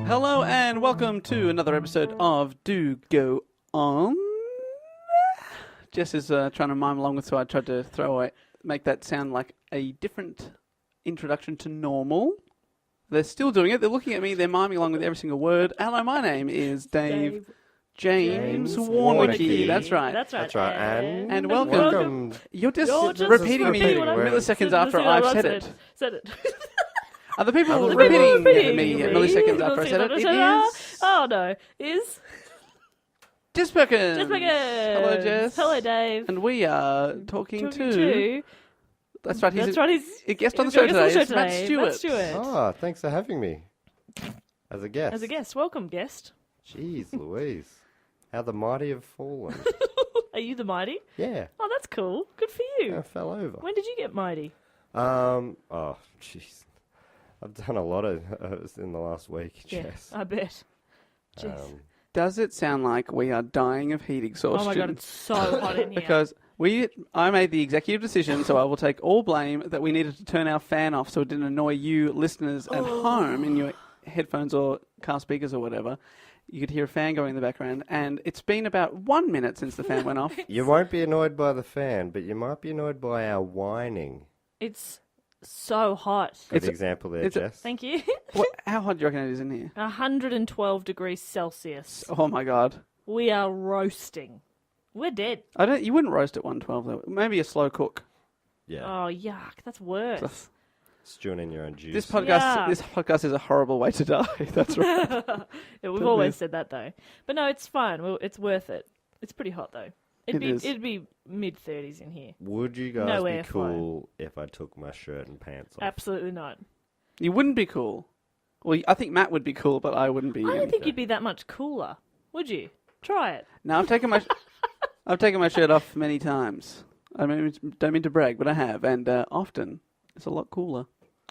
Hello and welcome to another episode of Do Go On. Jess is trying to mime along with, so I tried to make that sound like a different introduction to normal. They're still doing it. They're looking at me. They're miming along with every single word. Hello, my name is Dave James Warnicky. That's right. That's right. And welcome. You're just repeating me milliseconds after I've said it. Are the people repeating me milliseconds after I said it? It is... Oh, no. Is... Jess Perkins. Hello, Jess. Hello, Dave. And we are talking to... That's right. He's a guest on the show today. It's Matt Stewart. Oh, thanks for having me. As a guest. Welcome, guest. Jeez Louise. How the mighty have fallen. Are you the mighty? Yeah. Oh, that's cool. Good for you. I fell over. When did you get mighty? Oh, jeez. I've done a lot of in the last week, Jess. Yeah, I bet. Jeez. Does it sound like we are dying of heat exhaustion? Oh my God, it's so hot in here. Because I made the executive decision, so I will take all blame that we needed to turn our fan off so it didn't annoy you listeners at home in your headphones or car speakers or whatever. You could hear a fan going in the background, and it's been about 1 minute since the fan went off. You won't be annoyed by the fan, but you might be annoyed by our whining. It's so hot. Good example there, Jess. Thank you. How hot do you reckon it is in here? 112 degrees Celsius. Oh my God. We are roasting. We're dead. You wouldn't roast at 112 though. Maybe a slow cook. Yeah. Oh, yuck. That's worse. Stewing in your own juice. This podcast is a horrible way to die. That's right. Yeah, we've always said that though. But no, it's fine. It's worth it. It's pretty hot though. It'd be mid-30s in here. Would you guys be cool if I took my shirt and pants off? Absolutely not. You wouldn't be cool. Well, I think Matt would be cool, but I wouldn't be. I don't think you'd be that much cooler. Would you? Try it. No, I've taken my shirt off many times. I mean, don't mean to brag, but I have, and often it's a lot cooler.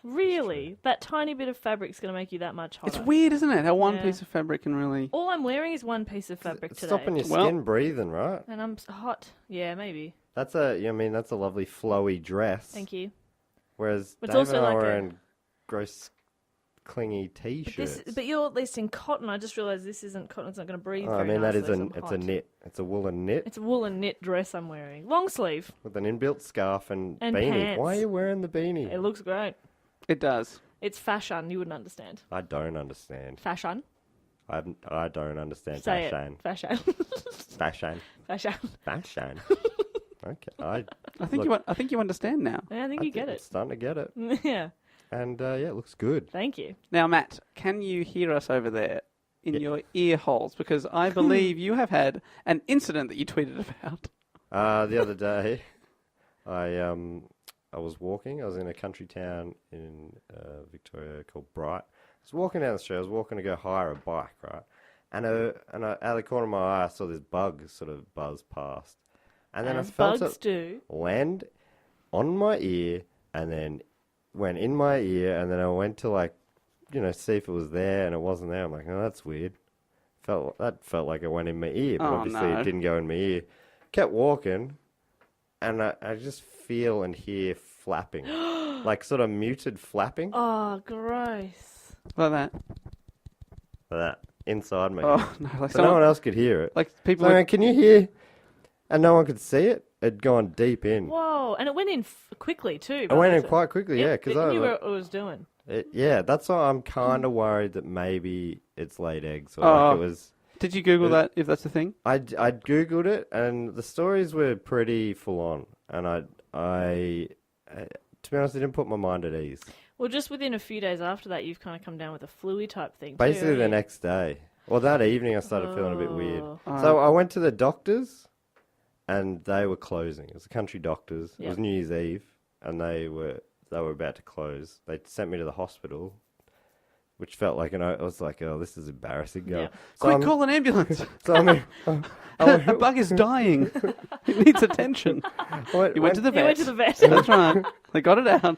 Really? That tiny bit of fabric's going to make you that much hotter. It's weird, isn't it? How one piece of fabric can really... All I'm wearing is one piece of fabric today. Stopping your skin breathing, right? And I'm hot. Yeah, maybe. That's a lovely flowy dress. Thank you. Whereas it's Dave also and I like are wearing gross, clingy t-shirts. But you're at least in cotton. I just realised this isn't cotton. It's not going to breathe very that nicely, is it's a knit. It's a woolen knit. It's a woolen knit dress I'm wearing. Long sleeve. With an inbuilt scarf and beanie. Pants. Why are you wearing the beanie? It looks great. It does. It's fashion. You wouldn't understand. I don't understand. Fashion? I don't understand Say fashion. It. Fashion. Fashion. Fashion. Fashion. Okay. I think you understand now. Yeah, I think you get it. I'm starting to get it. Yeah. And it looks good. Thank you. Now, Matt, can you hear us over there in your ear holes? Because I believe you have had an incident that you tweeted about. The other day, I was walking. I was in a country town in Victoria called Bright. I was walking down the street. I was walking to go hire a bike, right? And out of the corner of my eye, I saw this bug sort of buzz past. And then I felt it land on my ear and then went in my ear. And then I went to see if it was there, and it wasn't there. I'm like, oh, that's weird. That felt like it went in my ear, but obviously it didn't go in my ear. Kept walking, and I just feel and hear flapping, like sort of muted flapping. Oh, gross. Like that. Like that. Inside me. Oh, no. So no one else could hear it. Like people... can you hear? And no one could see it. It'd gone deep in. Whoa. And it went in quickly too. It went in quite quickly, yeah. Because I knew what it was doing. That's why I'm kind of worried that maybe it's laid eggs. Or it was... Did you Google that, if that's the thing? I Googled it, and the stories were pretty full on. And I to be honest, I didn't put my mind at ease. Well, just within a few days after that, you've kind of come down with a flu type thing. Basically, the next day. Well, that evening, I started feeling a bit weird. So I went to the doctors, and they were closing. It was the country doctors. It was New Year's Eve, and they were about to close. They sent me to the hospital, which felt like, I was like, oh, this is embarrassing. Yeah. So call an ambulance. So a bug is dying. It needs attention. You went to the vet. You went to the vet. That's right. They got it out.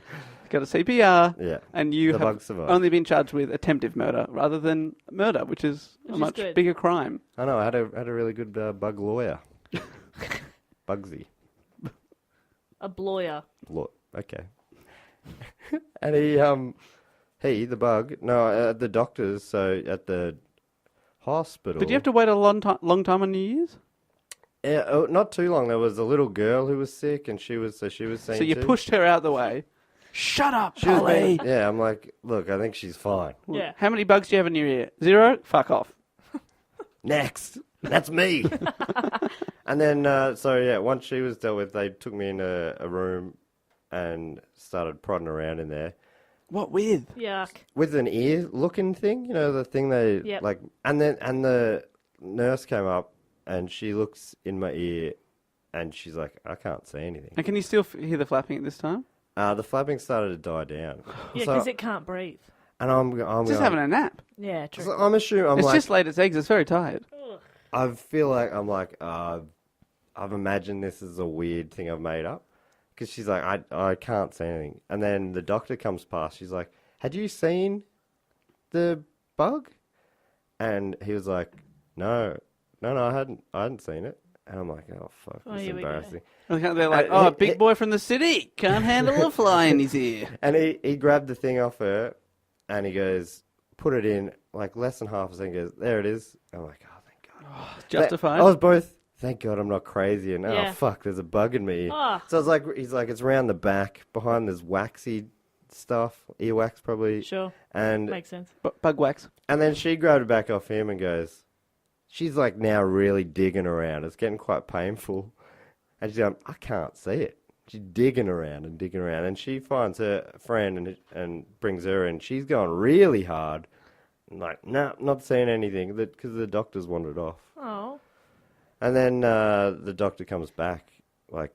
Got a CPR. Yeah. And you have only been charged with attempted murder rather than murder, which is a much bigger crime. I know. I had a really good bug lawyer. Bugsy. A lawyer. Okay. And the bug. No, at the doctor's. So at the hospital. Did you have to wait a long time on New Year's? Yeah, not too long. There was a little girl who was sick, and she was seen. So you pushed her out the way. Shut up, She was Polly. yeah, I'm like, look, I think she's fine. Yeah. How many bugs do you have in your ear? 0? Fuck off. Next, that's me. And then, once she was dealt with, they took me in a room and started prodding around in there What with? Yuck. with an ear-looking thing. You know, the thing they Yep. like. And the nurse came up and she looks in my ear, and she's like, I can't see anything. And can you still hear the flapping at this time? The flapping started to die down. Yeah, because it can't breathe. And I'm Just going, having a nap. Yeah, true. so I'm assuming It's just laid its eggs. It's very tired. I feel like I've imagined this is a weird thing I've made up. Because she's like, I can't see anything. And then the doctor comes past. She's like, had you seen the bug? And he was like, no, I hadn't seen it. And I'm like, oh, fuck, this is here we go. embarrassing. They're like, big boy from the city. Can't handle a fly in his ear. And he grabbed the thing off her, and he goes, put it in, like less than half a second, goes, there it is. I'm like, oh, thank God. Justified. I was both, thank God I'm not crazy, and Yeah. oh, fuck, there's a bug in me. Oh. So it's like, he's like, it's around the back, behind this waxy stuff, earwax probably. Sure. And Makes sense. Bug wax. and then she grabbed it back off him and goes, she's like now really digging around. It's getting quite painful. And she's going, I can't see it. She's digging around. And she finds her friend and brings her in. She's going really hard. I'm like, nah, not seeing anything because the doctor's wandered off. Oh. And then the doctor comes back like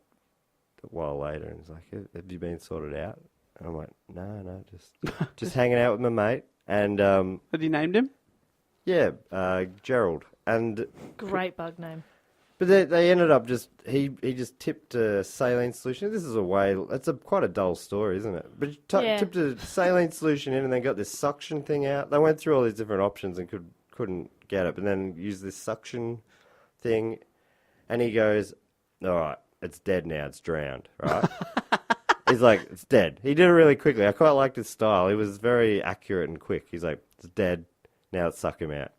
a while later and he's like, have you been sorted out? And I'm like, no, just hanging out with my mate. And Had you named him? yeah, Gerald. And Great bug name. but they ended up he just tipped a saline solution. This is it's quite a dull story, isn't it? But he tipped a saline solution in and then got this suction thing out. They went through all these different options and couldn't get it, but then used this suction thing, and he goes, all right, it's dead now, it's drowned, right? He's like, it's dead. He did it really quickly. I quite liked his style. He was very accurate and quick. He's like, it's dead, now let's suck him out.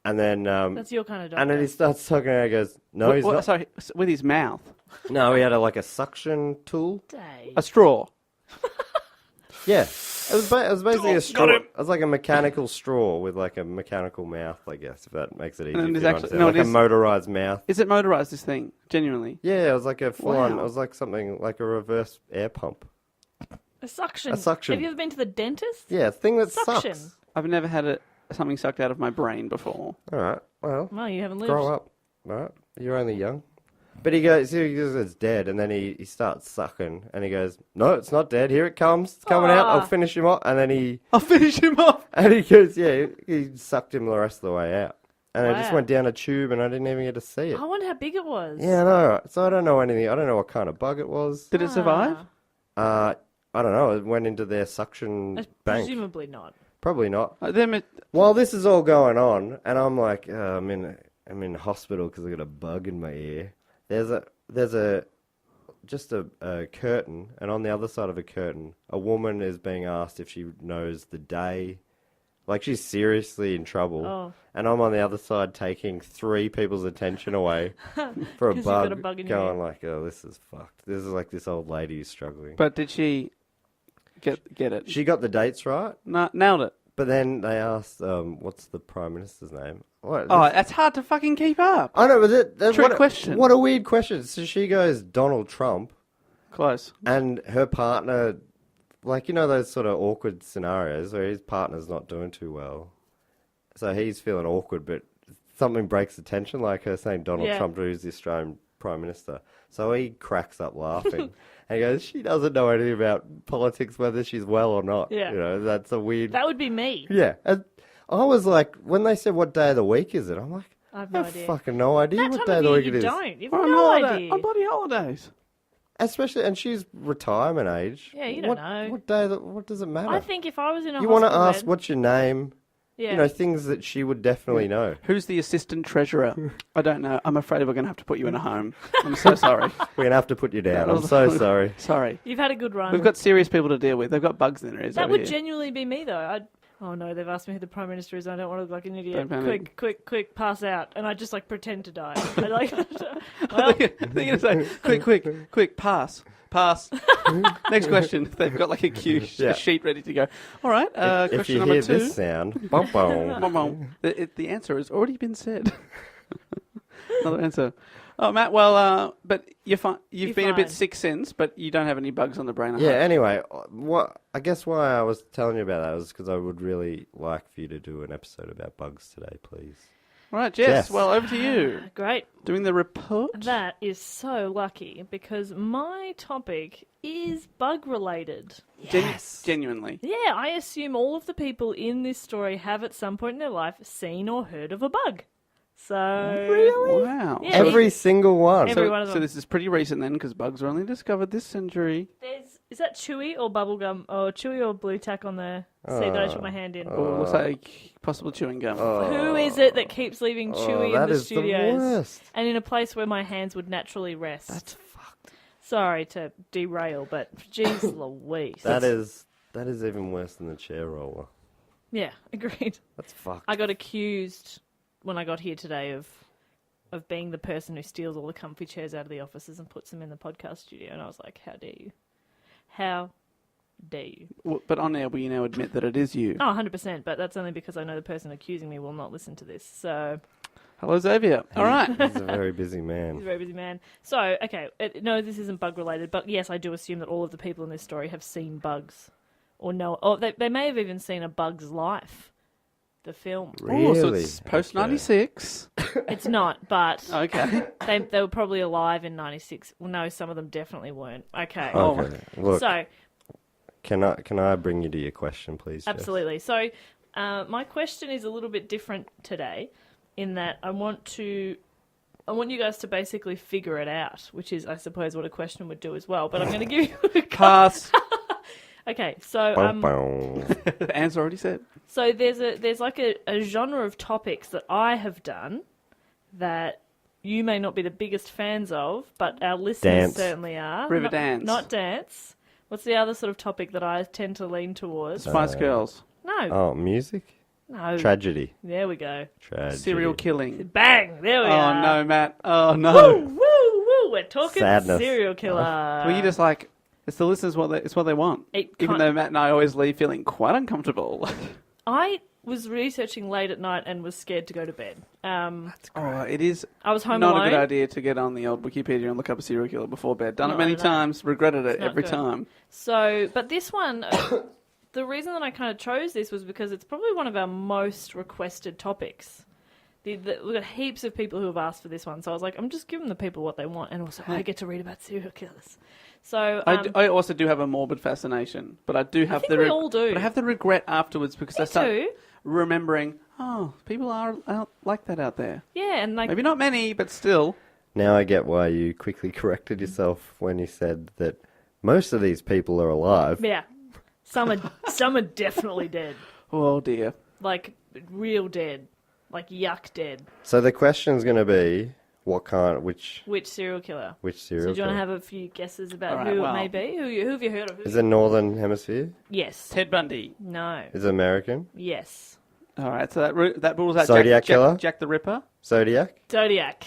And then That's your kind of doctor. and then he starts sucking out and goes, no, he's not. Sorry, with his mouth. No, he had a suction tool. Dave. A straw. Yeah. It was basically a straw. It was like a mechanical straw with like a mechanical mouth, I guess, if that makes it easier. And for there's you to actually- understand. no, Like it a is- motorized mouth. Is it motorized, this thing? Genuinely? Yeah, it was like a full-on, Wow. it was like something like a reverse air pump. A suction. A suction. Have you ever been to the dentist? Yeah, a thing that Suction. sucks. I've never had something sucked out of my brain before. All right, well, No, you haven't lived. grow up. All right, you're only young. But he goes, it's dead, and then he starts sucking, and he goes, no, it's not dead. Here it comes. It's coming out. I'll finish him off. And then I'll finish him off. and he goes, yeah, he sucked him the rest of the way out. And I just Wow. went down a tube, and I didn't even get to see it. I wonder how big it was. Yeah, I know. So I don't know anything. I don't know what kind of bug it was. Did it survive? I don't know. It went into their suction bank. Presumably not. Probably not. Them, While this is all going on, and I'm like, I'm in hospital because I got a bug in my ear. There's a curtain, and on the other side of a curtain, a woman is being asked if she knows the day. Like she's seriously in trouble, Oh. and I'm on the other side taking 3 people's attention away for a 'Cause you've bug, got a bug in your going ear. like, oh, this is fucked. This is like this old lady who's struggling. but did she get it? She got the dates right, Nailed it. but then they asked, what's the Prime Minister's name? What, Oh, that's hard to fucking keep up. I know, but Trick question. What a weird question. So she goes Donald Trump, Close. and her partner, like, you know those sort of awkward scenarios where his partner's not doing too well. So he's feeling awkward, but something breaks the tension, like her saying Donald Yeah. Trump, who's the Australian Prime Minister. So he cracks up laughing. And he goes, she doesn't know anything about politics, whether she's well or not. Yeah. You know, that's a weird... That would be me. Yeah. And I was like, when they said what day of the week is it, I'm like, I have I no have idea. fucking no idea That what time day of of the year week you it is. don't. You We're have on no holiday. idea. On bloody holidays. Especially, and she's retirement age. Yeah, you don't know. What does it matter? I think if I was in a you want hospital to ask bed, what's your name, Yeah. You know, things that she would definitely know. Who's the assistant treasurer? I don't know. I'm afraid we're going to have to put you in a home. I'm so sorry. We're going to have to put you down. I'm so sorry. Sorry. You've had a good run. We've got serious people to deal with. They've got bugs in their ears. That would here. genuinely be me, though. Oh no, they've asked me who the Prime Minister is. I don't want to look like an idiot. Don't panic. Quick, pass out. And I just pretend to die. I They're going to say, quick, pass. Next question. They've got a cue sheet ready to go. All right, If question you number hear 2. this sound, bum, bum. The answer has already been said. Another answer. Oh, Matt, well, but you've been a bit sick since, but you don't have any bugs on the brain. Yeah, anyway, I guess why I was telling you about that was because I would really like for you to do an episode about bugs today, please. All right, Jess, well, over to you. Great. Doing the report? That is so lucky because my topic is bug-related. Yes. Genuinely. Yeah, I assume all of the people in this story have at some point in their life seen or heard of a bug. So Really? Wow. Yeah, Every single one. Every one of them. So this is pretty recent then, because bugs were only discovered this century. Is that Chewy or bubblegum or Chewy or blue tack on the seat that I took my hand in? Or looks like possible chewing gum. Who is it that keeps leaving Chewy in that the is studios the worst. and in a place where my hands would naturally rest? That's fucked. Sorry to derail, but jeez Louise. That is even worse than the chair roller. Yeah, agreed. That's fucked. I got accused when I got here today of being the person who steals all the comfy chairs out of the offices and puts them in the podcast studio, and I was like, how dare you? How dare you? Well, but on air, will you now admit that it is you? Oh, 100%, but that's only because I know the person accusing me will not listen to this, so... Hello, Xavier. All right. He's a very busy He's a man. very busy man. So, okay, no, this isn't bug-related, but yes, I do assume that all of the people in this story have seen bugs. Or know... Or they may have even seen A Bug's Life, the film. Really? Oh, so it's post-96. It's not, but Okay. they were probably alive in 96. Well, no, some of them definitely weren't. Okay. Okay. Look, So... can I bring you to your question, please? Jess? Absolutely. So, my question is a little bit different today, in that I want you guys to basically figure it out, which is, I suppose, what a question would do as well. But I'm going to give you a Pass. Okay, so The answer already said. so there's like a genre of topics that I have done that you may not be the biggest fans of, but our listeners Dance. certainly are. River Not- dance. Not dance. What's the other sort of topic that I tend to lean towards? Spice Girls. No. Oh, music? No. Tragedy. There we go. Tragedy. Serial killing. Bang! There we Oh, are. no, Matt. Oh, Woo, no. woo, woo! We're talking Sadness. serial killer. Well, you just it's the listeners it's what they want. Even though Matt and I always leave feeling quite uncomfortable. I was researching late at night and was scared to go to bed. It is I was home not alone. a good idea to get on the old Wikipedia and look up a serial killer before bed. Done No, it many no. times, regretted it It's not every good. time. So, but this one, the reason that I kind of chose this was because it's probably one of our most requested topics. We've got heaps of people who have asked for this one, so I was like, I'm just giving the people what they want, and also I get to read about serial killers. So I also do have a morbid fascination, but I do have think we all do. But I have the regret afterwards because I start too. remembering, people are out like that out there. Yeah, and like Maybe not many, but still. Now I get why you quickly corrected yourself when you said that most of these people are alive. yeah, some are definitely dead, Oh dear. like real dead, like yuck dead. So the question's going to be, which Serial killer? serial So do you want killer? to have a few guesses about All right, who well. it may be? Who have you heard of? Is it Northern Hemisphere? Yes. Ted Bundy. No. Is it American? Yes. All right, so that rules out Zodiac Killer? Jack the Ripper. Zodiac? Zodiac.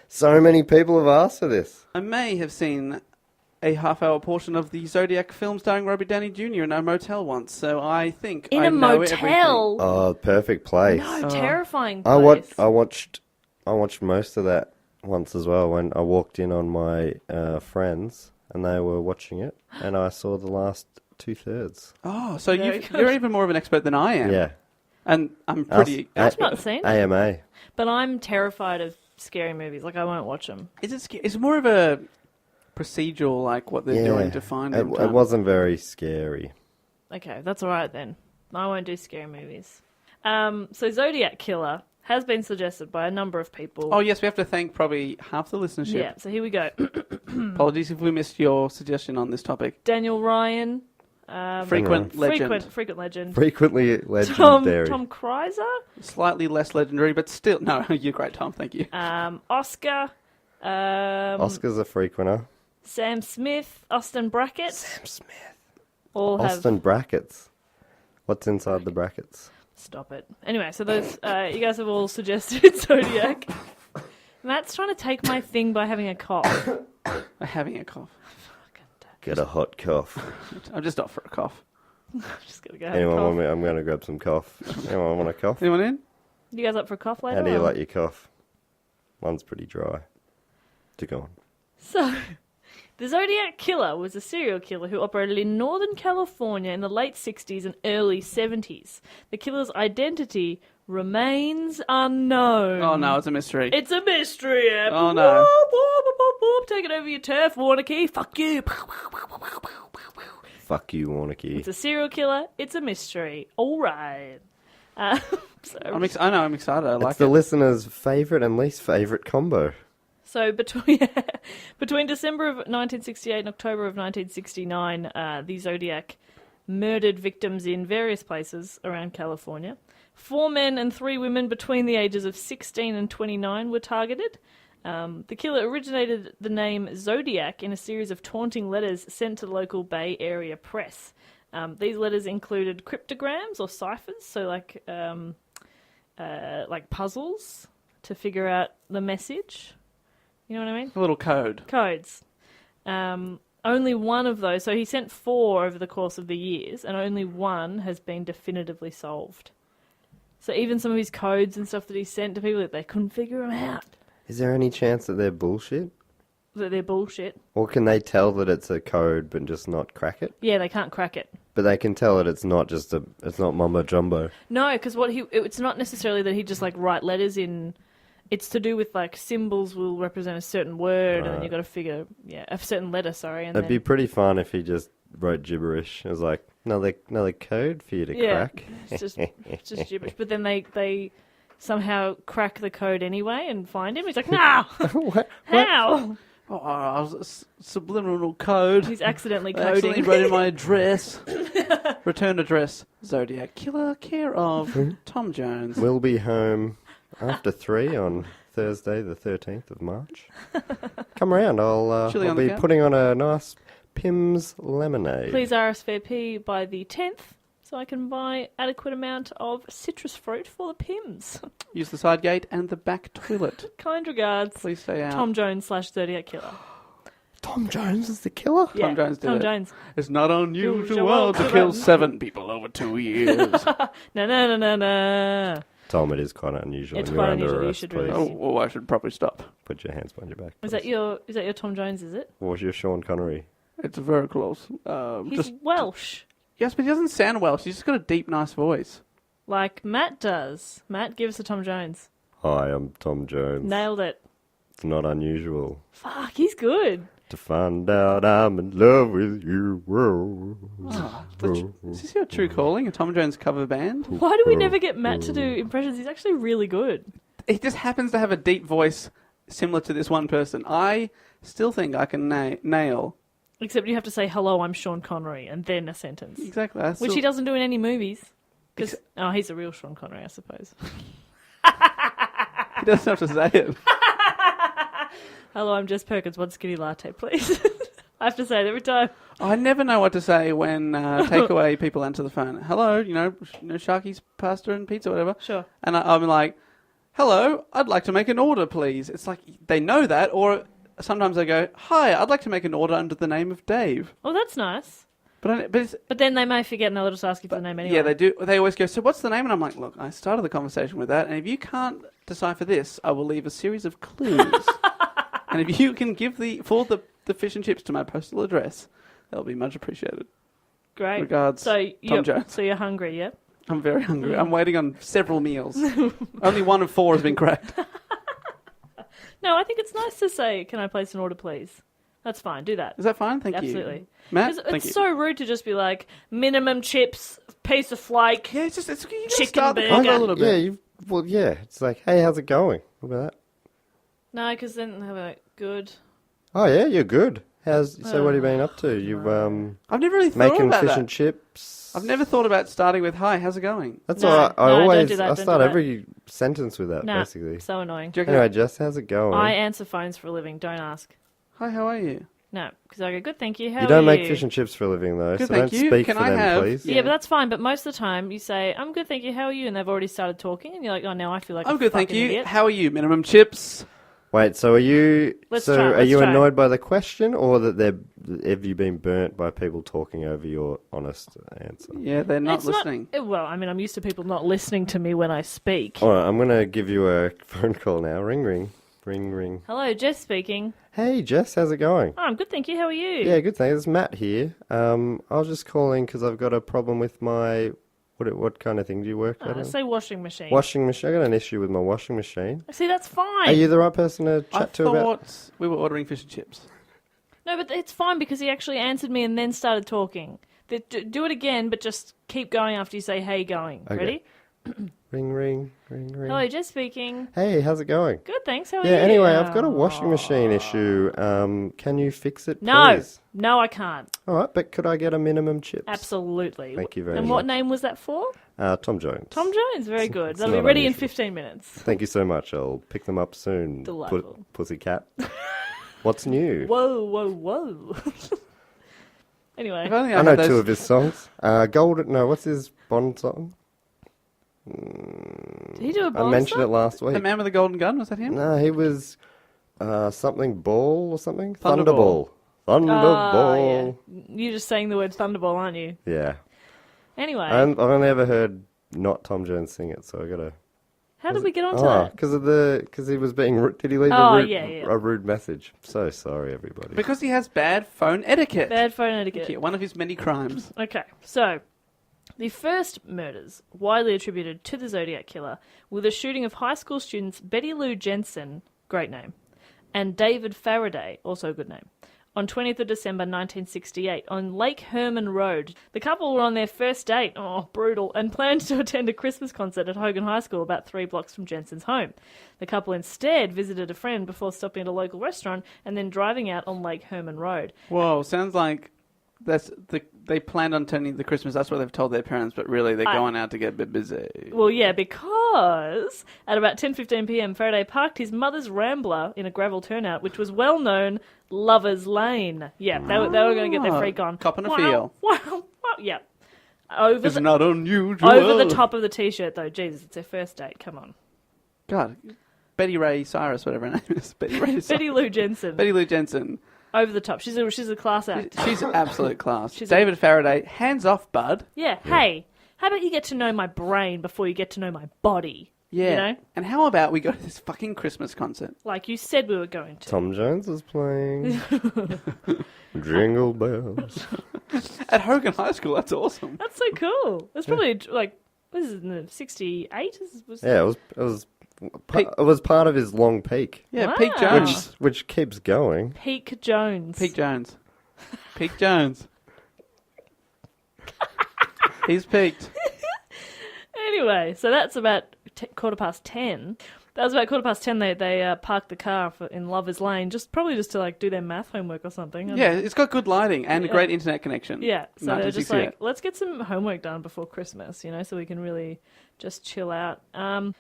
So many people have asked for this. I may have seen a half-hour portion of the Zodiac film starring Robert Downey Jr. in a motel once, so I think In I a know motel. Oh, perfect place. No, terrifying I place. watched most of that once as well when I walked in on my friends and they were watching it, and I saw the last 2/3. Oh, so Very good. you're even more of an expert than I am. Yeah, And I'm pretty... I've not seen it, AMA. but I'm terrified of scary movies. Like, I won't watch them. Is it more of a procedural, like what they're doing to find him? It wasn't very scary. Okay, that's all right then. I won't do scary movies. So Zodiac Killer has been suggested by a number of people. Oh, yes, we have to thank probably half the listenership. Yeah, so here we go. Apologies if we missed your suggestion on this topic. Daniel Ryan, Frequent legend. Frequent legend. Frequently legendary. Tom Kreiser. Slightly less legendary, but still. No, you're great, Tom. Thank you. Oscar. Oscar's a frequenter. Sam Smith. Austin Brackett. Sam Smith. All have... Austin brackets. What's inside the brackets? Stop it. Anyway, so those you guys have all suggested Zodiac. Matt's trying to take my thing by having a cough. Having a cough. Get a hot cough. I'm just off for a cough. I'm just gonna go have Anyone a cough. want me? I'm going to grab some cough. Anyone want a cough? Anyone in? You guys up for a cough later? How do you or- like your cough? Mine's pretty dry. To go on. So, the Zodiac Killer was a serial killer who operated in Northern California in the late 60s and early 70s. The killer's identity remains unknown. Oh no, it's a mystery. It's a mystery. Oh, no. Whoop, whoop, whoop, whoop, whoop. Taking over your turf, Warnicky. Fuck you. Fuck you, Warnicky. It's a serial killer. It's a mystery. All right. So, I know, I'm excited. I like It's the it. listener's favourite and least favourite combo. So between December of 1968 and October of 1969, the Zodiac murdered victims in various places around California. 4 men and 3 women between the ages of 16 and 29 were targeted. The killer originated the name Zodiac in a series of taunting letters sent to the local Bay Area press. These letters included cryptograms or ciphers, so like puzzles to figure out the message. You know what I mean? A little code. Codes. Only one of those, so he sent 4 over the course of the years, and only one has been definitively solved. So even some of his codes and stuff that he sent to people, they couldn't figure them out. Is there any chance that they're bullshit? That they're bullshit. Or can they tell that it's a code but just not crack it? Yeah, they can't crack it. But they can tell that it's not just it's not mumbo jumbo. No, because it's not necessarily that he just like write letters in. It's to do with like symbols will represent a certain word, and then you've got to figure a certain letter. Sorry, and It'd be pretty fun if he just wrote gibberish. It was like another code for you to crack. It's just gibberish. But then they somehow crack the code anyway and find him. He's like, no, how? Oh, I was subliminal code. He's accidentally I accidentally coding. wrote in my address. Return address. Zodiac Killer, care of Tom Jones. We'll be home after 3 on Thursday, the 13th of March. Come around. I'll Chili on the be couch. putting on a nice Pim's lemonade. Please RSVP by the 10th so I can buy adequate amount of citrus fruit for the Pims. Use the side gate and the back toilet. Kind regards, Please stay out. Tom Jones / Zodiac Killer. Tom Jones is the killer? Yeah, Tom Jones did Tom it. Jones. It's not unusual Usual to to kill run. 7 people over 2 years. No. Tom, it is quite unusual. It's and quite you're under unusual, you arrest, should please. really- Oh, I should probably stop. Put your hands behind your back. Is that please. your Tom Jones, is it? Or was your Sean Connery? It's very close. He's Welsh. Yes, but he doesn't sound Welsh. He's just got a deep, nice voice. Like Matt does. Matt, give us a Tom Jones. Hi, I'm Tom Jones. Nailed it. It's not unusual Fuck, he's good. to find out I'm in love with you. Whoa. Is this your true calling, a Tom Jones cover band? Why do we never get Matt to do impressions? He's actually really good. He just happens to have a deep voice similar to this one person. I still think I can nail. Except you have to say, hello, I'm Sean Connery, and then a sentence. Exactly. Which he doesn't do in any movies. Because he's a real Sean Connery, I suppose. He doesn't have to say it. Hello, I'm Jess Perkins. One skinny latte, please. I have to say it every time. I never know what to say when takeaway people answer the phone. Hello, you know Sharky's pasta and pizza, whatever. Sure. And I'm like, hello, I'd like to make an order, please. It's like they know that, or sometimes they go, hi, I'd like to make an order under the name of Dave. Oh, that's nice. But then they may forget and they'll just ask you for the name anyway. yeah, they do. They always go, so what's the name? And I'm like, look, I started the conversation with that, and if you can't decipher this, I will leave a series of clues. And if you can give the fish and chips to my postal address, that'll be much appreciated. Great. Regards, Tom Tom Jones. So you're hungry, yeah? I'm very hungry. I'm waiting on several meals. Only 1 of 4 has been cracked. No, I think it's nice to say, can I place an order, please? That's fine. Do that. Is that fine? Thank you. Absolutely. Matt, 'Cause thank it's you. so rude to just be like, minimum chips, piece of flake. Yeah, it's just, you gotta Chicken start the burger. convo a little bit. It's like, hey, how's it going? What about that? No, because then they'll be like, good. Oh, yeah, you're good. So what have you been up to? You I've never really thought making about fish that. and chips? I've never thought about starting with, hi, how's it going? That's No, all right. I no, don't always do that, I don't do start that. every sentence with that, Nah, basically. so annoying. Do you reckon- Anyway, Jess, how's it going? I answer phones for a living. Don't ask. Hi, how are you? No, because I go, good, thank you. How You are don't you? make fish and chips for a living, though, Good, so thank don't you. speak Can for I them, have- please. Yeah, Yeah. but that's fine. But most of the time, you say, I'm good, thank you. How are you? And they've already started talking, and you're like, oh, now I feel like I'm a good, thank fucking you. Idiot. How are you? Minimum chips. Wait, so are you? Let's so try, are let's you try. annoyed by the question, or that have you been burnt by people talking over your honest answer? Yeah, they're not It's listening. Well, I mean, I'm used to people not listening to me when I speak. All right, I'm gonna give you a phone call now. Ring, ring, ring, ring. Hello, Jess speaking. Hey, Jess, how's it going? Oh, I'm good, thank you. How are you? Yeah, good thanks. It's Matt here. I was just calling because I've got a problem with my what kind of thing do you work at? Say washing machine. Washing machine. I got an issue with my washing machine. See, that's fine. Are you the right person to I chat to about? thought we were ordering fish and chips. No, but it's fine because he actually answered me and then started talking. Do it again, but just keep going after you say, hey, going. Okay. Ready? Ring, ring, ring, ring. Hello, Jess speaking. Hey, how's it going? Good, thanks. How are you? Yeah, anyway, I've got a washing machine issue. Can you fix it, No, please? no, I can't. All right, but could I get a minimum chips? Absolutely. Thank you very And much. what name was that for? Tom Jones. Tom Jones. Very good. it's That'll be not ready in unusual. 15 minutes. Thank you so much. I'll pick them up soon. Delightful. Pussycat. What's new? Whoa, whoa, whoa. Anyway. If only I had know those- two of his songs. Golden. No, what's his Bond song? Did he do a I Bond mentioned song? it last The week. man with the golden gun, was that him? No, he was something ball or something. Thunderball. Thunderball. Yeah. You're just saying the word Thunderball, aren't you? Yeah. Anyway, I've only ever heard not Tom Jones sing it, so I gotta. how did we get onto Oh, that? because he was being. Did he leave Oh, a rude, yeah, yeah. a rude message? So sorry, everybody. Because he has bad phone etiquette. Bad phone etiquette. Yeah, one of his many crimes. Okay, so the first murders, widely attributed to the Zodiac Killer, were the shooting of high school students Betty Lou Jensen, great name, and David Faraday, also a good name, on 20th of December 1968 on Lake Herman Road. The couple were on their first date, oh, brutal, and planned to attend a Christmas concert at Hogan High School about 3 blocks from Jensen's home. The couple instead visited a friend before stopping at a local restaurant and then driving out on Lake Herman Road. Whoa, sounds like they planned on attending the Christmas. That's what they've told their parents, but really they're going out to get a bit busy. Well, yeah, because at about 10:15 p.m, Faraday parked his mother's Rambler in a gravel turnout, which was well-known Lover's Lane. Yeah, they were going to get their freak on. Cop and a Wow, feel. wow, yeah. Over It's the, not unusual. over the top of the T-shirt, though. Jesus, it's their first date. Come on. God, Betty Ray Cyrus, whatever her name is. Betty Ray Cyrus. Betty Lou Jensen. Betty Lou Jensen. Over the top. She's a class act. She's absolute class. She's David Faraday, hands off, bud. Yeah, hey, how about you get to know my brain before you get to know my body? Yeah. You know? And how about we go to this fucking Christmas concert? Like you said we were going to. Tom Jones is playing. Jingle bells. At Hogan High School, that's awesome. That's so cool. It's probably like, what is it, in the 68? Yeah, it was part of his long peak, Yeah, Wow. Pete Jones. which keeps going. Peak Jones. Pete Jones. Pete Jones. He's peaked. Anyway, so that's about 10:15. That was about 10:15. They parked the car in Lover's Lane, probably just to like do their math homework or something. I don't Yeah, know. it's got good lighting and a Yeah. great internet connection. Yeah, so they're just 1968. like, let's get some homework done before Christmas, so we can really just chill out.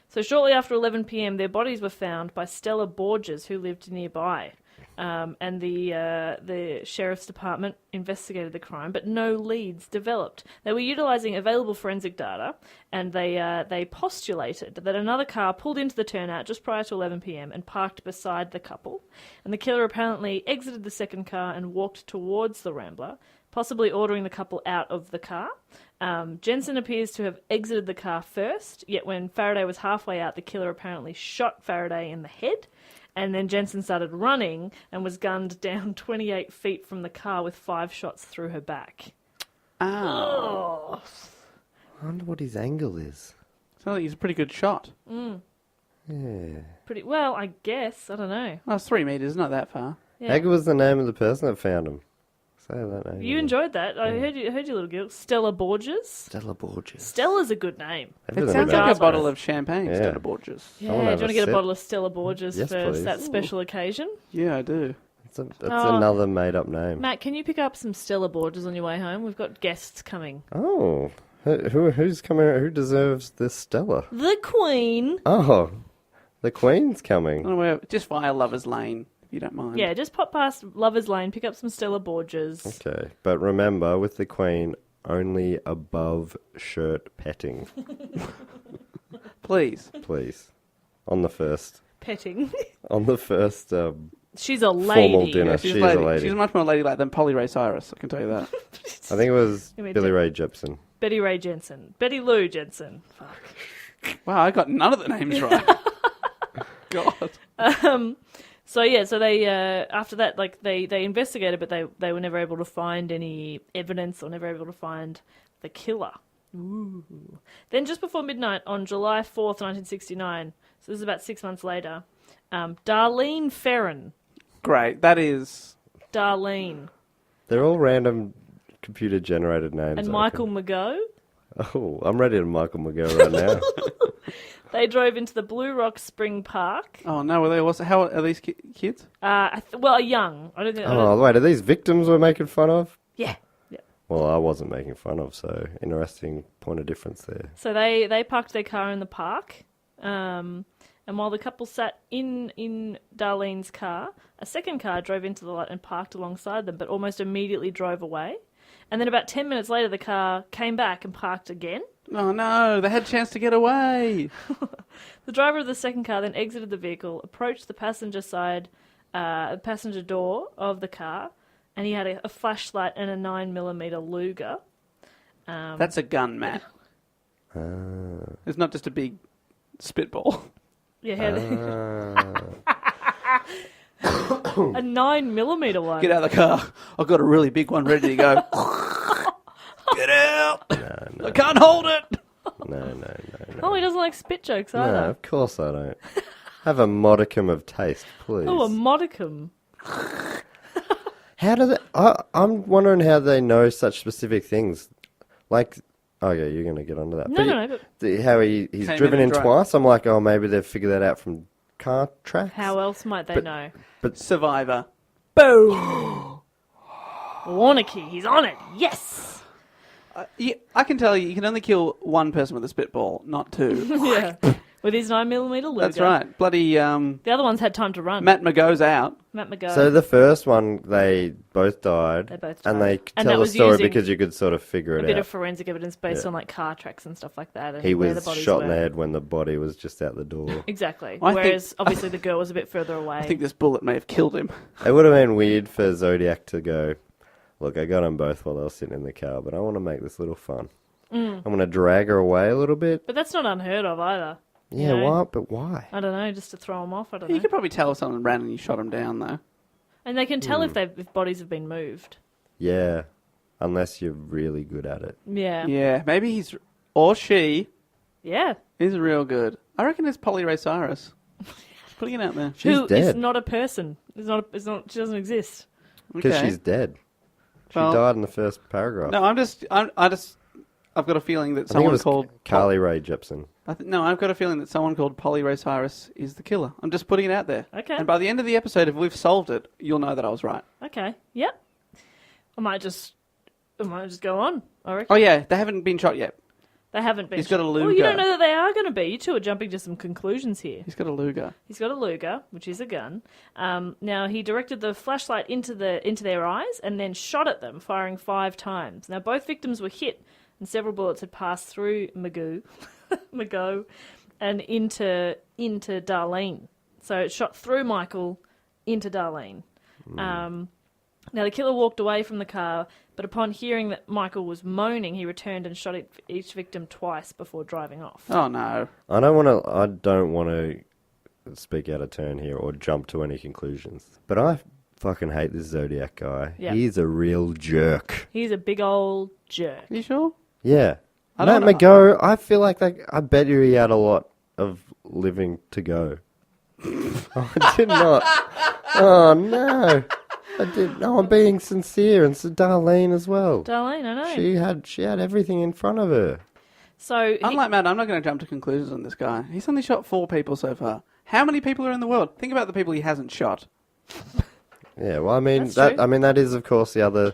So shortly after 11 p.m, their bodies were found by Stella Borges, who lived nearby. And the sheriff's department investigated the crime, but no leads developed. They were utilising available forensic data, and they postulated that another car pulled into the turnout just prior to 11 p.m. and parked beside the couple. And the killer apparently exited the second car and walked towards the Rambler, possibly ordering the couple out of the car. Jensen appears to have exited the car first, yet when Faraday was halfway out, the killer apparently shot Faraday in the head. And then Jensen started running and was gunned down 28 feet from the car with 5 shots through her back. Oh. Oh. I wonder what his angle is. Sounds like he's a pretty good shot. Yeah. Pretty well, I guess. I don't know. Well, it's 3 meters, not that far. Yeah. Egg was the name of the person that found him. Say that name. You again. enjoyed that. I heard you little girl. Stella Borges. Stella Borges. Stella's a good name. It Everything sounds about like a it. bottle of champagne, Yeah. Stella Borges. Yeah, wanna do you have want a to get a sip. bottle of Stella Borges Yes, for please. that special occasion? Yeah, I do. That's another made-up name. Matt, can you pick up some Stella Borges on your way home? We've got guests coming. Oh, who's coming? Who deserves this Stella? The Queen. Oh, the Queen's coming. Oh, well, just via Lover's Lane, if you don't mind. Yeah, just pop past Lover's Lane, pick up some Stella Borges. Okay, but remember, with the Queen, only above shirt petting, Please. please. On the first Petting. She's a lady. formal dinner, Yeah, she's a lady. She's much more ladylike than Polly Ray Cyrus, I can tell you that. I think it was Give me a Billy tip. Ray Jepsen. Betty Ray Jensen. Betty Lou Jensen. Fuck. Wow, I got none of the names right. God. So they after that, like they investigated, but they were never able to find any evidence or never able to find the killer. Ooh. Then just before midnight on July 4th, 1969, so this is about 6 months later, Darlene Ferrin. Great. That is... Darlene. They're all random computer-generated names. And I Michael reckon. McGough. Oh, I'm ready to Michael McGough right now. They drove into the Blue Rock Spring Park. Oh, no, were they also... How are these kids? Young. I don't think. Oh, wait, are these victims we're making fun of? Yeah. Well, I wasn't making fun of, so interesting point of difference there. So they parked their car in the park, and while the couple sat in Darlene's car, a second car drove into the lot and parked alongside them, but almost immediately drove away. And then about 10 minutes later, the car came back and parked again. Oh, no, they had a chance to get away. The driver of the second car then exited the vehicle, approached the passenger door of the car, and he had a flashlight and a 9mm Luger. That's a gun, Matt. It's not just a big spitball. Yeah, he had a 9mm one. Get out of the car. I've got a really big one ready to go. Get out. No. I can't hold it. No. Oh, he doesn't like spit jokes No, either. of course I don't. Have a modicum of taste, please. Oh, a modicum. How do they... I'm wondering how they know such specific things. Like... Okay, you're going to get onto that. No. How he's Came driven in in and drove. twice, I'm like, oh, maybe they've figured that out from car tracks. How else might they know? Survivor. Boom! Warnicky, he's on it. Yes! Yeah, I can tell you can only kill one person with a spitball, not two. Yeah. With his 9mm Luger. That's right. Bloody The other ones had time to run. Matt McGo's out. Matt McGough. So the first one, they both died. They both And died. they could And that tell the was story using because you could sort of figure a it bit out. of forensic evidence based on like car tracks and stuff like that. And He where the was bodies shot were. in the head when the body was just out the door. Exactly. I think- Whereas obviously the girl was a bit further away. I think this bullet may have killed him. It would have been weird for Zodiac to go, look, I got them both while they were sitting in the car, but I want to make this a little fun. I'm going to drag her away a little bit. But that's not unheard of either. Yeah, You know? why? But why? I don't know, just to throw them off. I don't You know. could probably tell if someone ran and you shot him down, though. And they can tell if bodies have been moved. Yeah, unless you're really good at it. Yeah. Yeah, maybe he's... Or she Yeah. is real good. I reckon it's Polly Ray Cyrus. Just putting it out there. She's Who dead. is not a person. She doesn't exist. Because Okay. she's dead. She Well- died in the first paragraph. No, I've got a feeling that I think it someone was called... Carly Rae Jepsen. No, I've got a feeling that someone called Polly Ray Cyrus is the killer. I'm just putting it out there. Okay. And by the end of the episode, if we've solved it, you'll know that I was right. Okay. Yep. I might just go on, I reckon. Oh, yeah, they haven't been shot yet. They haven't been. He's got a Well, you Luger. don't know that they are going to be. You two are jumping to some conclusions here. He's got a Luger. He's got a Luger, which is a gun. Now, he directed the flashlight into their eyes and then shot at them, firing 5 times. Now, both victims were hit, and several bullets had passed through McGough, and into Darlene. So it shot through Michael into Darlene. Now, the killer walked away from the car, but upon hearing that Michael was moaning, he returned and shot each victim twice before driving off. Oh, no. I don't want to speak out of turn here or jump to any conclusions. But I fucking hate this Zodiac guy. Yeah. He's a real jerk. He's a big old jerk. Are you sure? Yeah. I Matt don't know. McGough, I feel like I bet you he had a lot of living to go. I did not. Oh, no. I did. No, I'm being sincere, and so Darlene as well. Darlene, I know. She had everything in front of her. So Unlike Matt, I'm not going to jump to conclusions on this guy. He's only shot 4 people so far. How many people are in the world? Think about the people he hasn't shot. Yeah, well, I mean, That's true. that is, of course, the other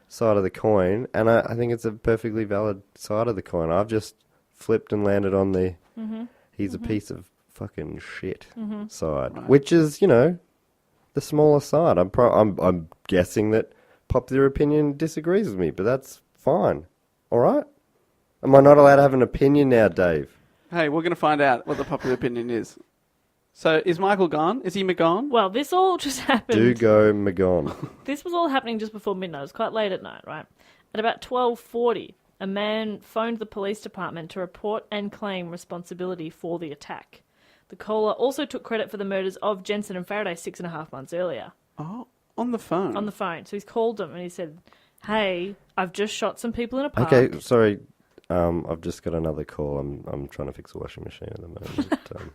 side of the coin, and I think it's a perfectly valid side of the coin. I've just flipped and landed on the he's a piece of fucking shit side, Right. which is, the smaller side. I'm guessing that popular opinion disagrees with me, but that's fine. All right? Am I not allowed to have an opinion now, Dave? Hey, we're going to find out what the popular opinion is. So, is Michael gone? Is he gone? Well, this all just happened. Do go Magon. This was all happening just before midnight. It was quite late at night, right? At about 12:40, a man phoned the police department to report and claim responsibility for the attack. The caller also took credit for the murders of Jensen and Faraday 6.5 months earlier. Oh, on the phone. On the phone. So he's called them and he said, hey, I've just shot some people in a park. Okay, sorry. I've just got another call. I'm trying to fix a washing machine at the moment.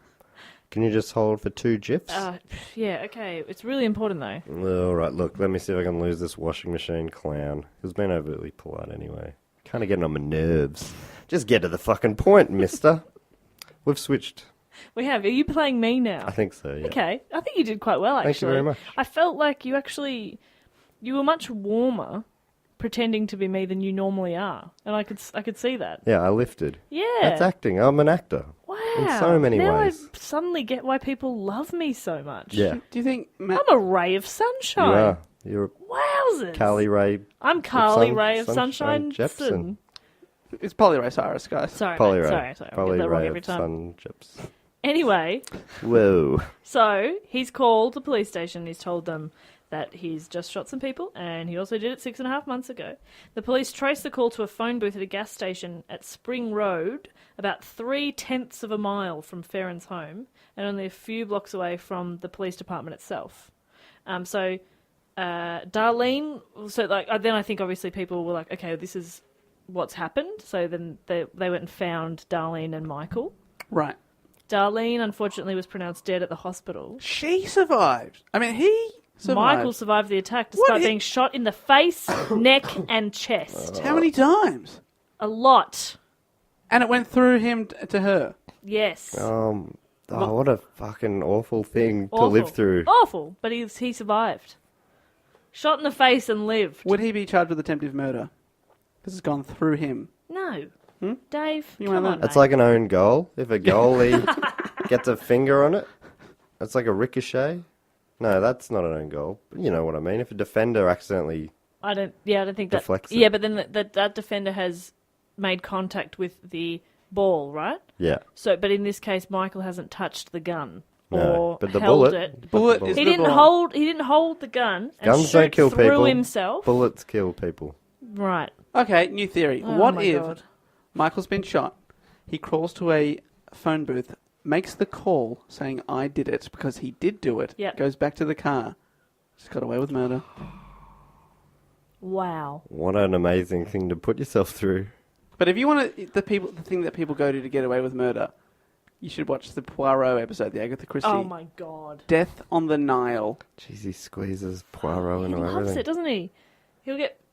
Can you just hold for 2 GIFs? Yeah, okay. It's really important, though. All right, look, let me see if I can lose this washing machine clown. He's been overly polite anyway. Kind of getting on my nerves. Just get to the fucking point, mister. We've switched. We have. Are you playing me now? I think so, yeah. Okay. I think you did quite well, actually. Thank you very much. I felt like you were much warmer pretending to be me than you normally are. And I could see that. Yeah, I lifted. Yeah. That's acting. I'm an actor. Wow. In so many now ways. I suddenly get why people love me so much. Yeah. Do you think Matt... I'm a ray of sunshine. You are. You're Wowzers. Carly Rae. I'm Carly Sun- Ray of Sunshine Sunshine Jepsen. It's Polly Ray Cyrus, guys. Sorry, Polly mate. Ray. Sorry. I Polly get that wrong Ray every of time. Sun Chips. Anyway, Whoa. so he's called the police station. He's told them that he's just shot some people, and he also did it 6.5 months ago. The police traced the call to a phone booth at a gas station at Spring Road, about 0.3 of a mile from Farron's home, and only a few blocks away from the police department itself. Darlene. So, then I think obviously people were like, okay, this is what's happened. So then they went and found Darlene and Michael. Right. Darlene, unfortunately, was pronounced dead at the hospital. She survived. I mean, he survived. Michael survived the attack despite being shot in the face, neck, and chest. How many times? A lot. And it went through him to her. Yes. What a fucking awful thing Awful. to live through. Awful, but he survived. Shot in the face and lived. Would he be charged with attempted murder? This has gone through him. No. Dave, You come want on, that? It's like an own goal. If a goalie gets a finger on it, it's like a ricochet. No, that's not an own goal. But you know what I mean. If a defender accidentally... I don't think that... deflects it. Yeah, but then that defender has made contact with the ball, right? Yeah. So, but in this case, Michael hasn't touched the gun No, or but the held bullet... it. Bullet but the is He the didn't ball. hold the gun and Guns shoot don't kill through people. himself. Bullets kill people. Right. Okay, new theory. Oh What my if God. Michael's been shot, he crawls to a phone booth, makes the call saying, I did it, because he did do it, Yep. goes back to the car, just got away with murder. Wow. What an amazing thing to put yourself through. But if you want the thing that people go to get away with murder, you should watch the Poirot episode, the Agatha Christie. Oh my God. Death on the Nile. Jeez, he squeezes Poirot He into loves everything. it, doesn't he?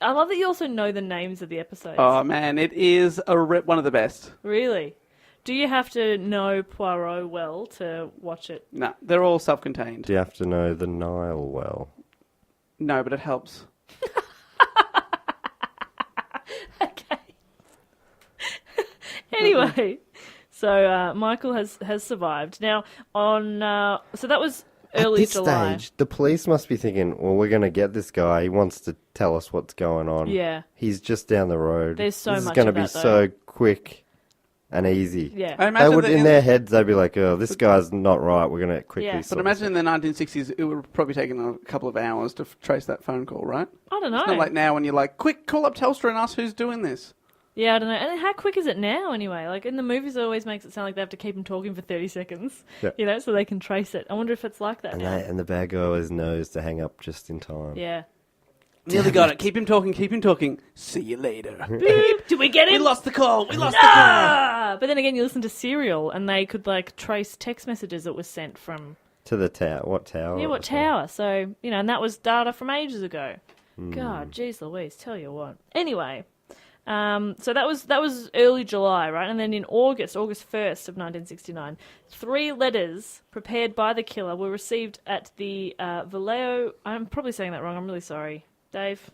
I love that you also know the names of the episodes. Oh man, it is one of the best. Really? Do you have to know Poirot well to watch it? No, they're all self-contained. Do you have to know the Nile well? No, but it helps. Okay. Anyway, so Michael has survived. Now, so that was early At this July. stage, the police must be thinking, well, we're going to get this guy. He wants to tell us what's going on. Yeah. He's just down the road. There's so this much is going to of be that, though. so quick and easy. Yeah. I They imagine would, that in their heads, they'd be like, oh, this guy's not right. We're going to quickly Yeah. But sort imagine in this the 1960s, it would have probably taken a couple of hours to trace that phone call, right? I don't know. It's not like now when you're like, quick, call up Telstra and ask who's doing this. Yeah, I don't know. And how quick is it now, anyway? Like, in the movies, it always makes it sound like they have to keep him talking for 30 seconds, Yeah. so they can trace it. I wonder if it's like that And, now. and the bad guy always knows to hang up just in time. Yeah. Nearly got it. Keep him talking, keep him talking. See you later. Beep! Did we get him? We lost the call. We lost the call. Ah! But then again, you listen to Serial, and they could, trace text messages that was sent from... To the tower. What tower? Yeah, what or something? tower? So, and that was data from ages ago. God, jeez Louise, tell you what. Anyway, So that was early July, right? And then in August 1st of 1969, 3 letters prepared by the killer were received at the Vallejo. I'm probably saying that wrong. I'm really sorry, Dave.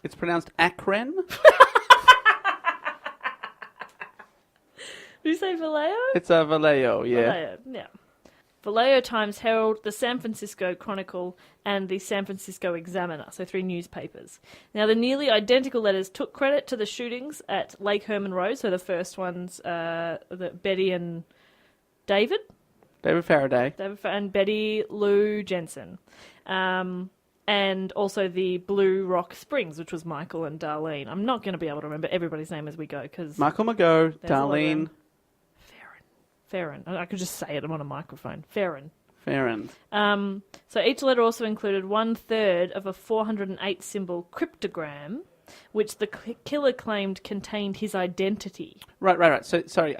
It's pronounced Akron. Did you say Vallejo? It's a Vallejo, yeah. Vallejo, yeah. Vallejo Times-Herald, the San Francisco Chronicle, and the San Francisco Examiner, so 3 newspapers. Now, the nearly identical letters took credit to the shootings at Lake Herman Road, so the first ones, Betty and David? David Faraday. And Betty Lou Jensen. And also the Blue Rock Springs, which was Michael and Darlene. I'm not going to be able to remember everybody's name as we go, because... Michael McGough, Darlene... Farron. I could just say it on a microphone. Farron. So each letter also included 1/3 of a 408-symbol cryptogram, which the killer claimed contained his identity. Right. So, sorry.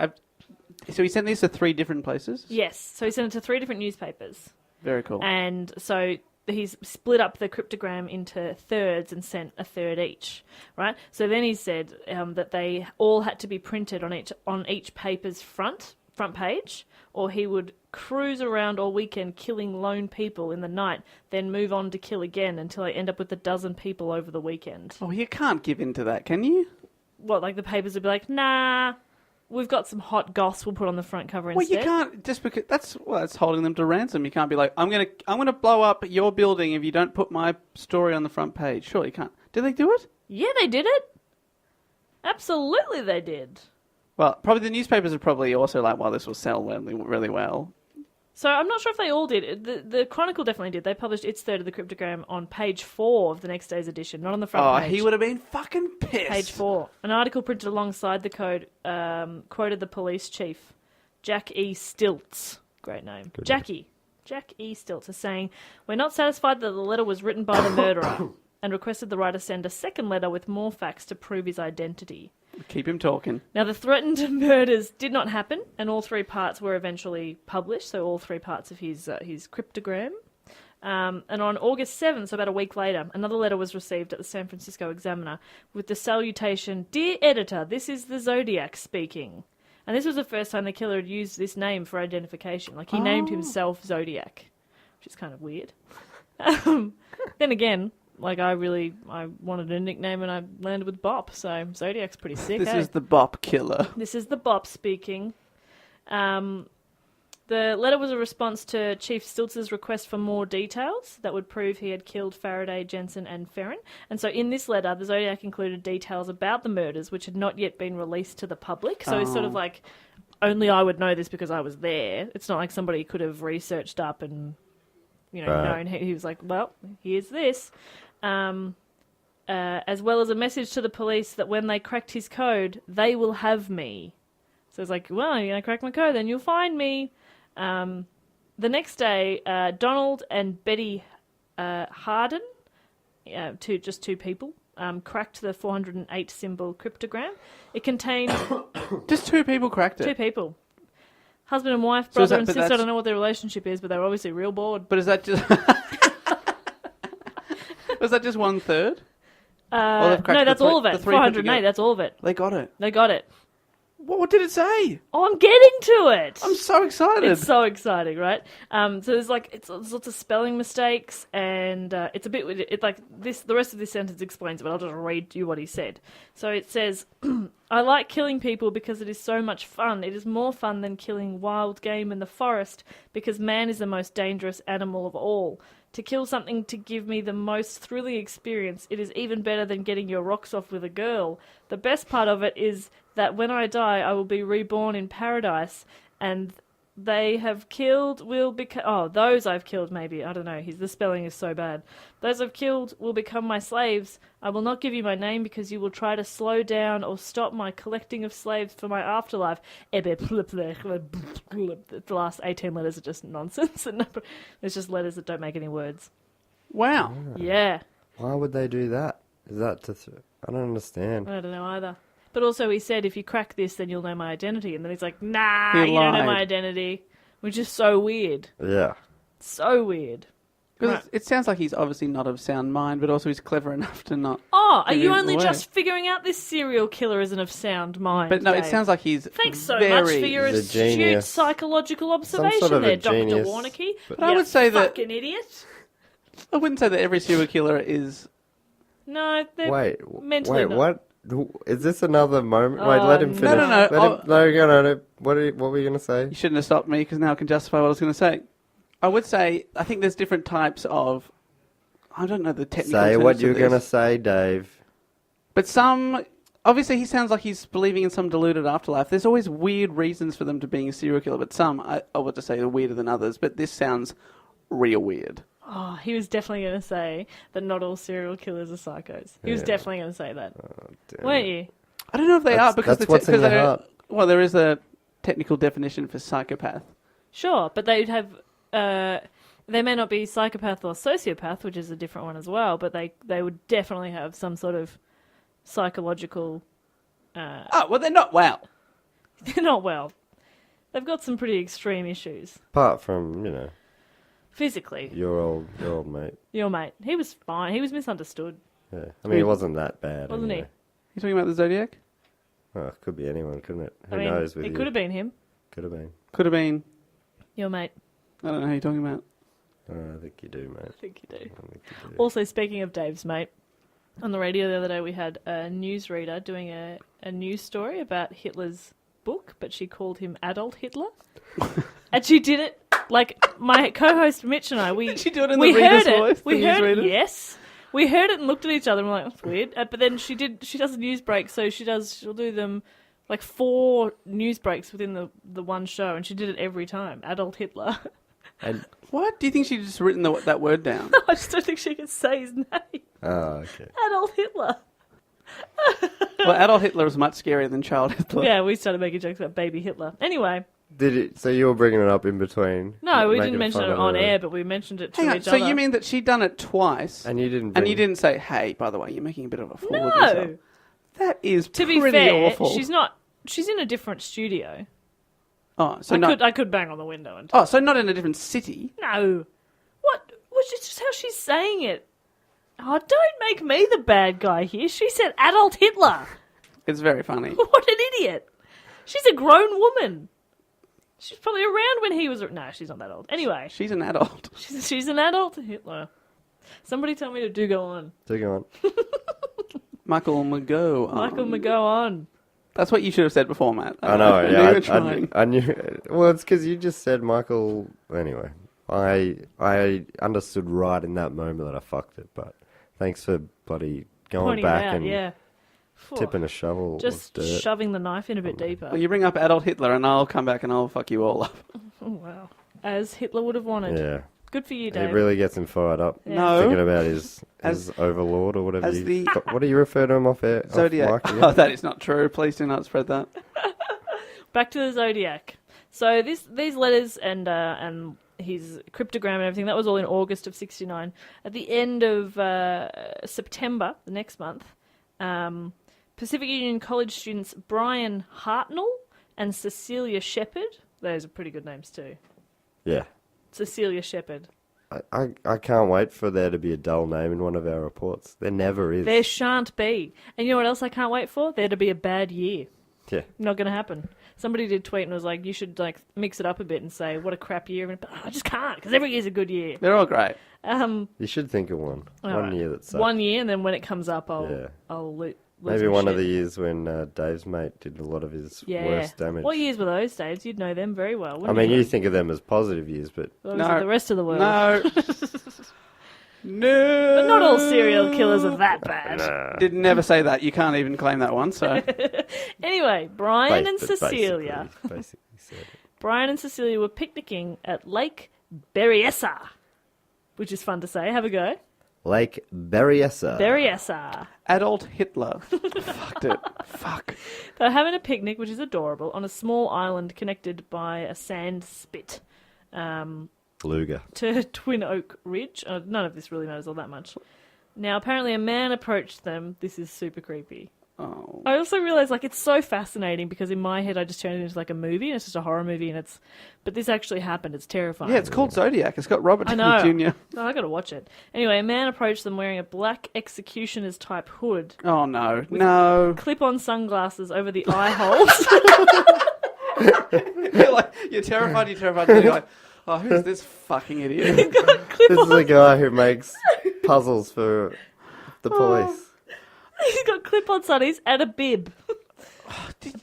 So he sent these to 3 different places? Yes. So he sent it to 3 different newspapers. Very cool. And so he's split up the cryptogram into thirds and sent a third each, right? So then he said that they all had to be printed on each paper's front page, or he would cruise around all weekend killing lone people in the night, then move on to kill again until I end up with 12 people over the weekend. Oh, you can't give in to that, can you? What, like the papers would be like, nah, we've got some hot goss we'll put on the front cover instead? Well, you can't, just because, that's holding them to ransom. You can't be like, I'm gonna blow up your building if you don't put my story on the front page. Sure, you can't. Did they do it? Yeah, they did it. Absolutely they did. Well, probably the newspapers are probably also like, well, this will sell really well. So I'm not sure if they all did. The Chronicle definitely did. They published its third of the cryptogram on page 4 of the next day's edition, not on the front page. Oh, he would have been fucking pissed. Page 4. An article printed alongside the code quoted the police chief, Jack E. Stilts. Great name. Good Jack E. Stilts is saying, "We're not satisfied that the letter was written by the murderer," and requested the writer send a second letter with more facts to prove his identity. Keep him talking. Now, the threatened murders did not happen, and all 3 parts were eventually published, so all 3 parts of his cryptogram. And on August 7th, so about a week later, another letter was received at the San Francisco Examiner with the salutation, "Dear Editor, this is the Zodiac speaking." And this was the first time the killer had used this name for identification. Like, he named himself Zodiac, which is kind of weird. Then again... Like, I wanted a nickname and I landed with Bop, so Zodiac's pretty sick, This is the Bop Killer. This is the Bop speaking. The letter was a response to Chief Stilts' request for more details that would prove he had killed Faraday, Jensen, and Farron. And so in this letter, the Zodiac included details about the murders, which had not yet been released to the public. So it's sort of like, only I would know this because I was there. It's not like somebody could have researched up and, known. He was like, well, here's this. As well as a message to the police that when they cracked his code, they will have me. So it's like, well, you're going to crack my code, then you'll find me. The next day, Donald and Betty Harden, just 2 people, cracked the 408-symbol cryptogram. It contained... Just 2 people cracked it? 2 people. Husband and wife, brother and sister. I don't know what their relationship is, but they're obviously real bored. But is that just... Was that just 1/3? No, that's all of it. 408, that's all of it. They got it. They got it. What did it say? Oh, I'm getting to it. I'm so excited. It's so exciting, right? So there's there's lots of spelling mistakes, and it's a bit like this. The rest of this sentence explains it, but I'll just read you what he said. So it says, "I like killing people because it is so much fun. It is more fun than killing wild game in the forest because man is the most dangerous animal of all. To kill something to give me the most thrilling experience, it is even better than getting your rocks off with a girl. The best part of it is that when I die, I will be reborn in paradise, and they have killed will become... Oh, those I've killed, maybe. I don't know. The spelling is so bad. Those I've killed will become my slaves. I will not give you my name because you will try to slow down or stop my collecting of slaves for my afterlife." The last 18 letters are just nonsense. It's just letters that don't make any words. Wow. Yeah. Why would they do that? Is that to... I don't understand. I don't know either. But also he said, if you crack this, then you'll know my identity. And then he's like, nah, He you don't know lied. my identity. Which is so weird. Yeah. So weird. Because Right. it sounds like he's obviously not of sound mind, but also he's clever enough to not. Oh, are give you it only away. just figuring out this serial killer isn't of sound mind? But no, it Dave? sounds like he's Thanks so very... much for your He's a astute genius. psychological observation sort of a there, Dr. genius, Warnicky. but- I You would say that- fucking idiot. I wouldn't say that every serial killer is... No, they're Wait, mentally not. what? Is this another moment? Wait, let him no. finish. No. No. What were you going to say? You shouldn't have stopped me, because now I can justify what I was going to say. I would say, I think there's different types of... I don't know the technical Say terms what of you're going to this. say, Dave. But some... Obviously, he sounds like he's believing in some deluded afterlife. There's always weird reasons for them to being a serial killer, but some, I would just say, are weirder than others. But this sounds real weird. Oh, he was definitely going to say that not all serial killers are psychos. He was Yeah. definitely going to say that. Damn Weren't it. you? I don't know if they That's- are, because that's what's in your heart. Well, there is a technical definition for psychopath. Sure, but they'd have... they may not be psychopath or sociopath, which is a different one as well, but they would definitely have some sort of psychological... Oh, well, they're not well. They're not well. They've got some pretty extreme issues. Apart from, Physically. your old mate. Your mate. He was fine. He was misunderstood. Yeah. I mean, it wasn't that bad. Wasn't he? anyway. You talking about the Zodiac? Oh, it could be anyone, couldn't it? Who I mean, knows with it you? could have been him. Could have been. Could have been. Your mate. I don't know who you're talking about. I think you do, mate. I think you do. I think you do. Also, speaking of Dave's mate, on the radio the other day we had a newsreader doing a news story about Hitler's book, but she called him Adult Hitler. And she did it, like, my co-host Mitch and I, we... Did she do it in we the heard reader's it. voice? We the heard it, newsreader? yes. We heard it and looked at each other and we're like, that's weird. But then she does a news break, so she'll do them, like, 4 news breaks within the one show, and she did it every time. Adult Hitler. And, What? Do you think she'd just written that word down? I just don't think she could say his name. oh, okay. Adult Hitler. Well, adult Hitler is much scarier than child Hitler. Yeah, we started making jokes about baby Hitler. Anyway, Did it? So you were bringing it up in between? no, we making didn't mention fun it of on her, air, but we mentioned it to Hang on, each so other. you mean that she'd done it twice, And you didn't. and you didn't say, hey, by the way, you're making a bit of a fool of No. yourself? That is To be pretty fair, awful. she's not. She's in a different studio. Oh, so not... I could bang on the window and. Oh, so not in a different city. No. What? Which is just how she's saying it. Oh, don't make me the bad guy here. She said Adult Hitler. It's very funny. What an idiot. She's a grown woman. She's probably around when he was... No, she's not that old. Anyway, She's an adult. she's an adult Hitler. Somebody tell me to do go on. So go on. Michael McGough. Michael McGo on. That's what you should have said before, Matt. I know. knew Yeah, you were trying. I knew. Well, it's because you just said Michael. Anyway, I understood right in that moment that I fucked it. But thanks for bloody going Pointing back it out, and yeah. tipping a shovel Just of dirt. shoving the knife in a bit deeper. Well, you bring up adult Hitler, and I'll come back and I'll fuck you all up. Oh, wow. As Hitler would have wanted. Yeah, Good for you, it Dave. really gets him fired up. Yeah. No. Thinking about his As- overlord or whatever. as You, the- what do you refer to him off air? off Zodiac. mic again? Oh, that is not true. Please do not spread that. Back to the Zodiac. So these letters and his cryptogram and everything, that was all in August of 1969. At the end of September, the next month, Pacific Union College students Brian Hartnell and Cecilia Shepherd, those are pretty good names too. Yeah. Cecilia Shepherd. I can't wait for there to be a dull name in one of our reports. There never is. There shan't be. And you know what else I can't wait for? There to be a bad year. Yeah. Not going to happen. Somebody did tweet and was like, you should like mix it up a bit and say, what a crap year. But I just can't, because every year's a good year. They're all great. You should think of one. All One right. year that sucked. 1 year, and then when it comes up, Yeah. I'll lose Maybe my one of shit. the years when Dave's mate did a lot of his Yeah. worst damage. What years were those, Dave? You'd know them very well. I Wouldn't mean, you you think of them as positive years, but Obviously No. the rest of the world. No. No. But not all serial killers are that bad. Did never say that. You can't even claim that one, so... Anyway, Brian and but Cecilia. basically said it. Brian and Cecilia were picnicking at Lake Berryessa, which is fun to say. Have a go. Lake Berryessa. Berryessa. Adult Hitler. Fucked it. Fuck. They're having a picnic, which is adorable, on a small island connected by a sand spit Luger. to Twin Oak Ridge. None of this really matters all that much. Now, apparently a man approached them. This is super creepy. Oh. I also realised, like, it's so fascinating because in my head I just turned it into, like, a movie, and it's just a horror movie, but this actually happened. It's terrifying. Yeah, it's called Zodiac. It's got Robert I Downey know. Jr. Oh, I gotta watch it. Anyway, a man approached them wearing a black executioner's type hood, Oh, no. No. clip-on sunglasses over the eye holes. You're terrified, and you're like, oh, who's this fucking idiot? This is a guy who makes puzzles for the police. He's got clip-on sunnies and a bib.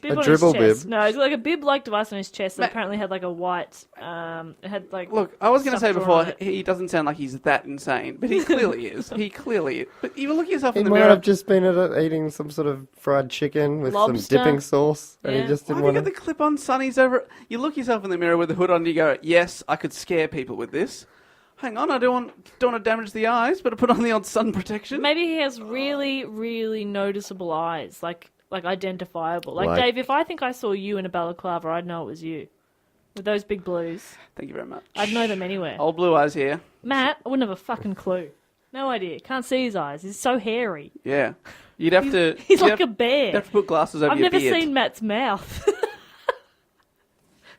A dribble bib? No, he's got like a bib-like device on his chest that apparently had like a white. It had like. Look, I was going to say stuff drawn on before, it. he doesn't sound like he's that insane, but he clearly is. He clearly is. But you look at yourself He in the might mirror. have just been eating some sort of fried chicken with Lobster. some dipping sauce, and Yeah. he just Why didn't have you want got to. the clip-on sunnies over? You look yourself in the mirror with the hood on, and you go, yes, I could scare people with this. Hang on, I don't want to damage the eyes, but I put on the odd sun protection. Maybe he has really, really noticeable eyes, like identifiable. Like, Like- Dave, if I think I saw you in a balaclava, I'd know it was you. With those big blues, Thank you very much. I'd know them anywhere. Old blue eyes here. Matt, I wouldn't have a fucking clue. No idea. Can't see his eyes. He's so hairy. Yeah. You'd have to... He's you'd like a have, bear. you'd have to put glasses over I've your never beard. seen Matt's mouth.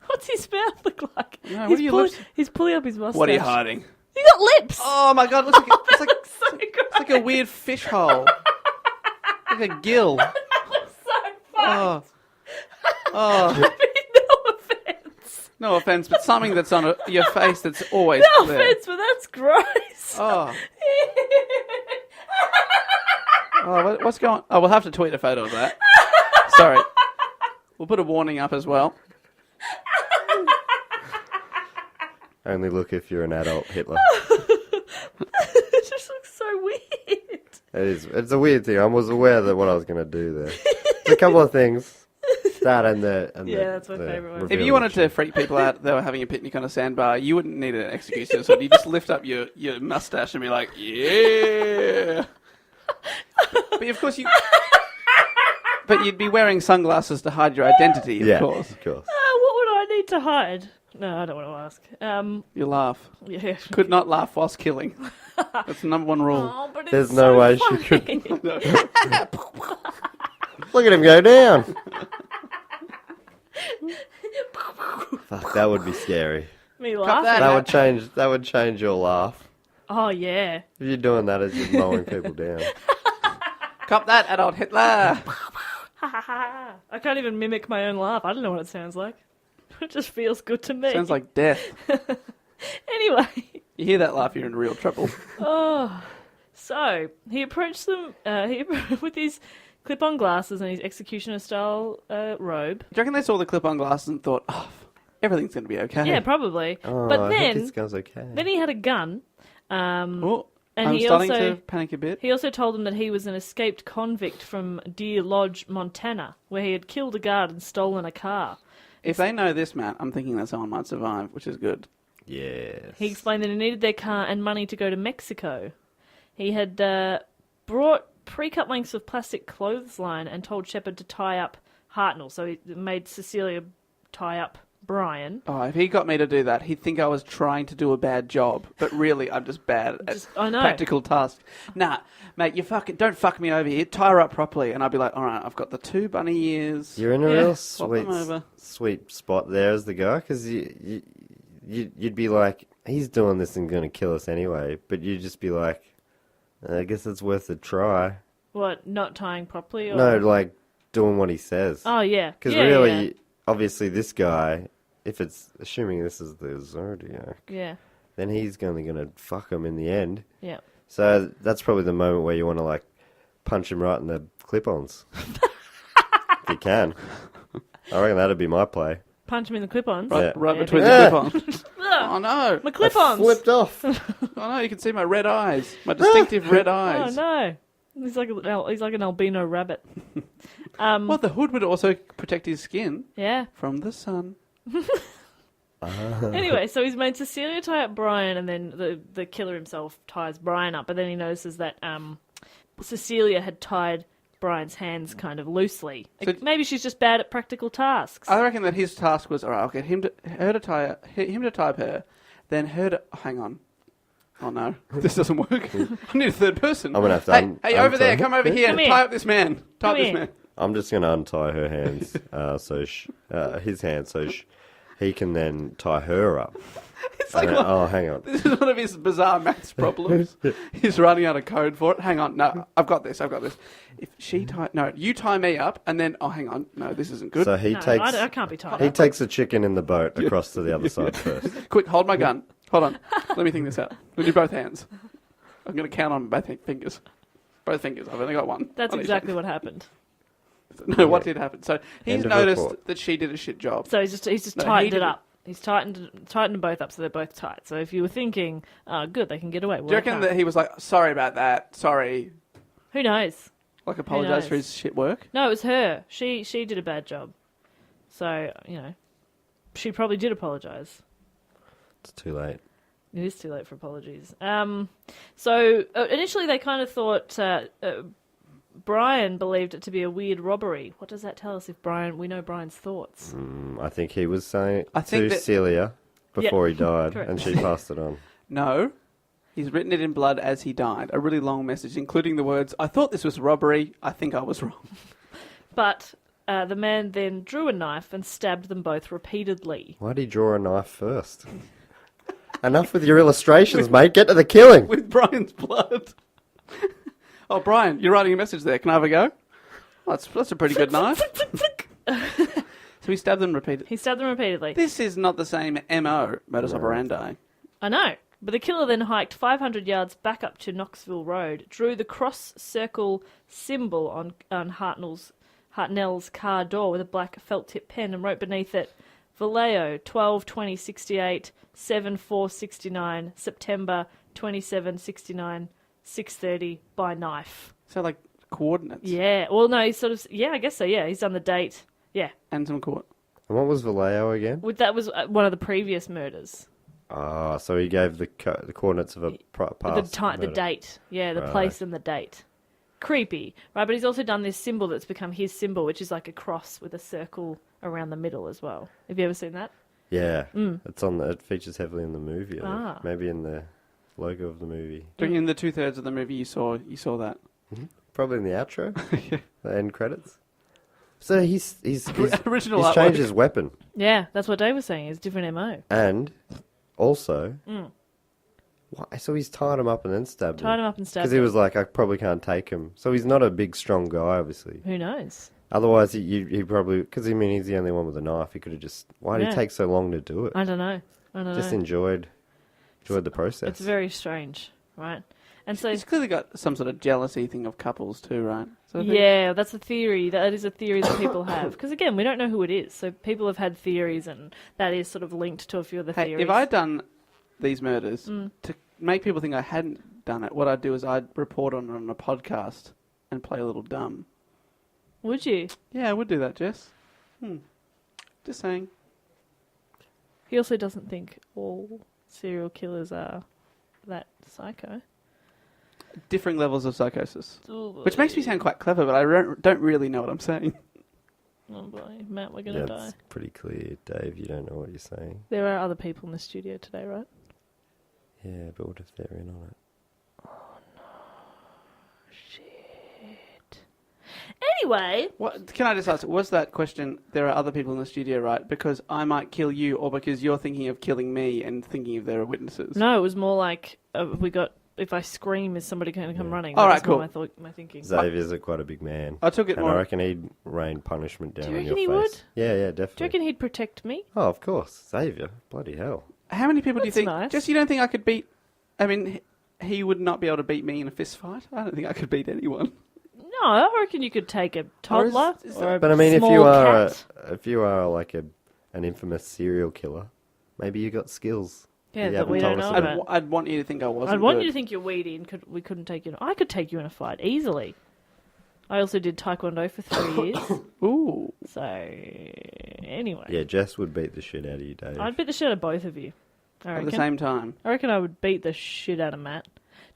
What's his mouth look like? No, what he's, are your pulling, lips? he's pulling up his mustache. What are you hiding? You got lips! Oh my god, it looks like it's like, so great. it's like a weird fish hole. Like a gill. so fun. Oh, No offense. no offense, but something that's on your face that's always No there. offense, but that's gross. Oh. What's going on? Oh, we'll have to tweet a photo of that. Sorry. We'll put a warning up as well. Only look if you're an adult Hitler. It just looks so weird. It's a weird thing. I was aware that what I was going to do there. There's a couple of things. That and the Yeah, that's my favourite one. If you wanted to freak people out, they were having a picnic on a sandbar, you wouldn't need an executioner. So you just lift up your mustache and be like, yeah. But of course But you'd be wearing sunglasses to hide your identity, of course. of course. What would I need to hide? No, I don't want to ask. You laugh. Yeah. Could not laugh whilst killing. That's the number one rule. Oh, but it's There's so no way she funny. could. Look at him go down. Fuck, that would be scary. Me Cut laughing. that. That would change your laugh. Oh, yeah. If you're doing that as you're mowing people down. Cop that, adult Hitler. I can't even mimic my own laugh. I don't know what it sounds like. It just feels good to me. Sounds like death. Anyway. You hear that laugh, you're in real trouble. Oh. So, he approached them with his clip-on glasses and his executioner-style robe. Do you reckon they saw the clip-on glasses and thought, oh, everything's going to be okay? Yeah, probably. Oh, but I then, think this guy's okay. then he had a gun. Oh, And I'm he starting also to panic a bit. he also told them that he was an escaped convict from Deer Lodge, Montana, where he had killed a guard and stolen a car. If they know this, Matt, I'm thinking that someone might survive, which is good. Yes. He explained that he needed their car and money to go to Mexico. He had brought pre-cut lengths of plastic clothesline and told Shepard to tie up Hartnell. So he made Cecilia tie up Brian. Oh, if he got me to do that, he'd think I was trying to do a bad job. But really, I'm just bad at I know. practical tasks. Nah, mate, don't fuck me over here. Tie her up properly. And I'd be like, all right, I've got the 2 bunny ears. You're in a Yeah. real Swap them over. sweet spot there as the guy, because you'd be like, he's doing this and going to kill us anyway, but you'd just be like, I guess it's worth a try. What, not tying properly? Or... No, like doing what he says. Oh, yeah. Because Yeah, really, yeah. obviously this guy, if it's, assuming this is the Zodiac, Yeah, then he's only going to fuck him in the end. yeah. So that's probably the moment where you want to like punch him right in the clip-ons. If you can. I reckon that'd be my play. Punch him in the clip-ons. Right, Yeah. right Yeah, between yeah. the clip-ons. Oh, no. My clip-ons! Flipped off. Oh, no, you can see my red eyes. My distinctive red Oh, eyes. no. He's like an albino rabbit. Well, the hood would also protect his skin Yeah. from the sun. Anyway, so he's made Cecilia tie up Brian, and then the killer himself ties Brian up. But then he notices that Cecilia had tied Brian's hands kind of loosely. So- Maybe she's just bad at practical tasks. I reckon that his task was, all right, I'll get him to tie up her, then her to, hang on. oh no, this doesn't work. I need a third person. I'm gonna have to Hey, over there, untie- come over here. Come Tie here. up this man. Tie Come up this here. man. I'm just going to untie her hands, his hands, he can then tie her up. It's like, And then- oh, hang on. this is one of his bizarre maths problems. He's running out of code for it. Hang on, no, I've got this. If she you tie me up, and then, oh, hang on, no, this isn't good. So he No, takes I can't be tied he up. takes the chicken in the boat across to the other side first. Quick, hold my gun. Hold on, let me think this out. We'll do both hands. I'm going to count on both fingers. Both fingers. I've only got one. That's on each exactly hand. what happened. No, what did happen? So he's End of noticed report. that she did a shit job. So he's just No, he tightened it didn't. up. He's tightened them both up so they're both tight. So if you were thinking, oh, good, they can get away. Well, Do you reckon that he was like, sorry about that, sorry, Who knows? like apologise for knows? his shit work? No, it was her. She did a bad job. So, she probably did apologise. It's too late. It is too late for apologies. So initially they kind of thought Brian believed it to be a weird robbery. What does that tell us if we know Brian's thoughts? I think he was saying I think to that- Celia before he died, correct. and she passed it on. No. He's written it in blood as he died. A really long message, including the words, I thought this was robbery. I think I was wrong. But the man then drew a knife and stabbed them both repeatedly. Why'd he draw a knife first? Enough with your illustrations, mate. Get to the killing. With Brian's blood. Oh, Brian, you're writing a message there. Can I have a go? Well, that's a pretty good knife. So he stabbed them repeatedly. He stabbed them repeatedly. This is not the same MO, modus operandi. I know. But the killer then hiked 500 yards back up to Knoxville Road, drew the cross-circle symbol on Hartnell's car door with a black felt-tip pen and wrote beneath it, Vallejo, 12/20/68, 7/4/69, September 27/69, 6:30 by knife. So, like, coordinates. Yeah. Well, no, he's sort of... Yeah, I guess so, yeah. He's done the date. Yeah. And some And what was Vallejo again? That was one of the previous murders. Ah, so he gave the coordinates of a past The murder. date. Yeah, the Right. place and the date. Creepy, right? But he's also done this symbol that's become his symbol, which is like a cross with a circle around the middle as well. Have you ever seen that? Yeah, it's on. It features heavily in the movie. I think. Ah. Maybe in the logo of the movie. In the 2/3 of the movie, you saw that. Probably in the outro, the end credits. So he's Original changed artwork. his weapon, Yeah, that's what Dave was saying. It's different MO. and also, why? So he's tied him up and then stabbed Tied him him up and stabbed because he him. was like, I probably can't take him. So he's not a big, strong guy, obviously. Who knows? Otherwise, he probably because he's the only one with a knife. He could have just. Why did Yeah. he take so long to do it? I don't know. Just enjoyed the process. It's very strange, right? And so, He's clearly got some sort of jealousy thing of couples too, right? So I think- yeah, that's a theory. That is a theory that people have. Because again, we don't know who it is. So people have had theories, and that is sort of linked to a few of the Hey, theories. if I'd done these murders to make people think I hadn't done it, what I'd do is I'd report on it on a podcast and play a little dumb. Would you? Yeah, I would do that, Jess. Just saying. He also doesn't think all serial killers are that psycho. Differing levels of psychosis. Which makes me sound quite clever, but I don't really know what I'm saying. Oh boy, Matt, we're gonna die. It's pretty clear, Dave. You don't know what you're saying. There are other people in the studio today, right? Yeah, but what if they're in on it? Shit. Anyway, What can I just ask? Was that question, there are other people in the studio, right? Because I might kill you, or because you're thinking of killing me and thinking if there are witnesses? no, it was more like if I scream, is somebody going to come running? All That right, was cool. my thinking. Xavier's quite a big man. I took it And I more. reckon he'd rain punishment down Do you on your reckon face. he would? Yeah, Do you definitely. reckon he'd protect me? Oh, of course. Xavier. Bloody hell. How many people do you That's think? nice. Jess, you don't think I could beat? I mean, he would not be able to beat me in a fist fight. I don't think I could beat anyone. No, I reckon you could take a toddler is or a But I mean, if small you are cat. like an infamous serial killer, maybe you got skills. Yeah, you that haven't we told don't us know about. about. I'd want you to think I wasn't. I'd want good. you to think you're weedy and we couldn't take you. I could take you in a fight easily. I also did taekwondo for 3 years. Ooh. So anyway, Yeah, Jess would beat the shit out of you, Dave. I'd beat the shit out of both of you. I At reckon. the same time. I reckon I would beat the shit out of Matt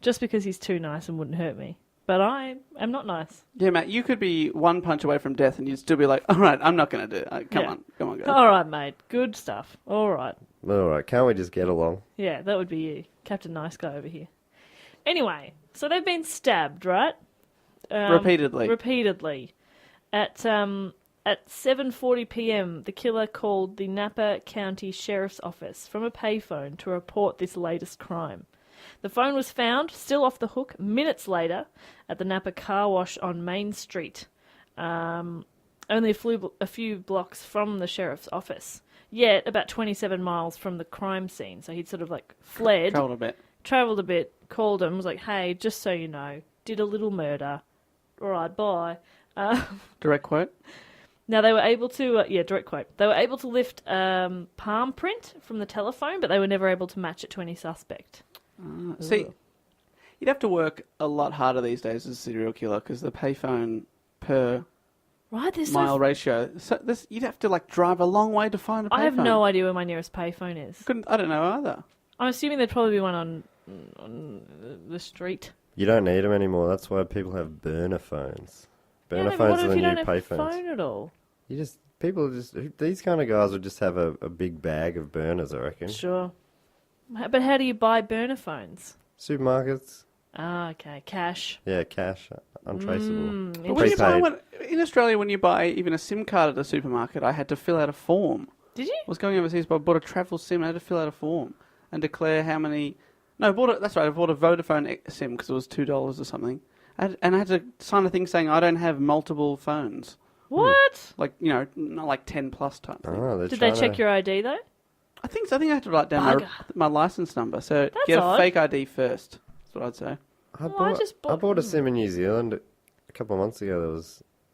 just because he's too nice and wouldn't hurt me. But I am not nice. Yeah, Matt, you could be one punch away from death and you'd still be like, all right, I'm not going to do it. Come Yeah. on, go. All right, mate. Good stuff. All right. All right, can't we just get along? Yeah, that would be you. Captain Nice Guy over here. Anyway, so they've been stabbed, right? Repeatedly. Repeatedly. At 7:40 p.m., the killer called the Napa County Sheriff's Office from a payphone to report this latest crime. The phone was found, still off the hook, minutes later at the Napa car wash on Main Street, only a few blocks from the sheriff's office, yet about 27 miles from the crime scene. So he'd sort of like fled, travelled a bit, called him, was like, hey, just so you know, did a little murder. All right, bye. Direct quote? Now, they were able to, direct quote, they were able to lift palm print from the telephone, but they were never able to match it to any suspect. See, you'd have to work a lot harder these days as a serial killer because the payphone per mile ratio. So you'd have to like drive a long way to find a payphone. I have no idea where my nearest payphone is. I don't know either. I'm assuming there'd probably be one on the street. You don't need them anymore. That's why people have burner phones. Burner but phones what are if the you new don't have a payphones. phone at all? These kind of guys would just have a big bag of burners, I reckon. Sure. But how do you buy burner phones? Supermarkets. Ah, okay. Cash. Yeah, cash. Untraceable. But when you buy in Australia, when you buy even a SIM card at a supermarket, I had to fill out a form. Did you? I was going overseas, but I bought a travel SIM. I had to fill out a form and declare how many... No, that's right. I bought a Vodafone SIM because it was $2 or something. And I had to sign a thing saying I don't have multiple phones. What? Like, not like 10 plus type thing. Oh, Did they check your ID, though? I think so. I think I had to write down my license number. So get a fake ID first. That's what I'd say. I bought a SIM in New Zealand a couple of months ago. It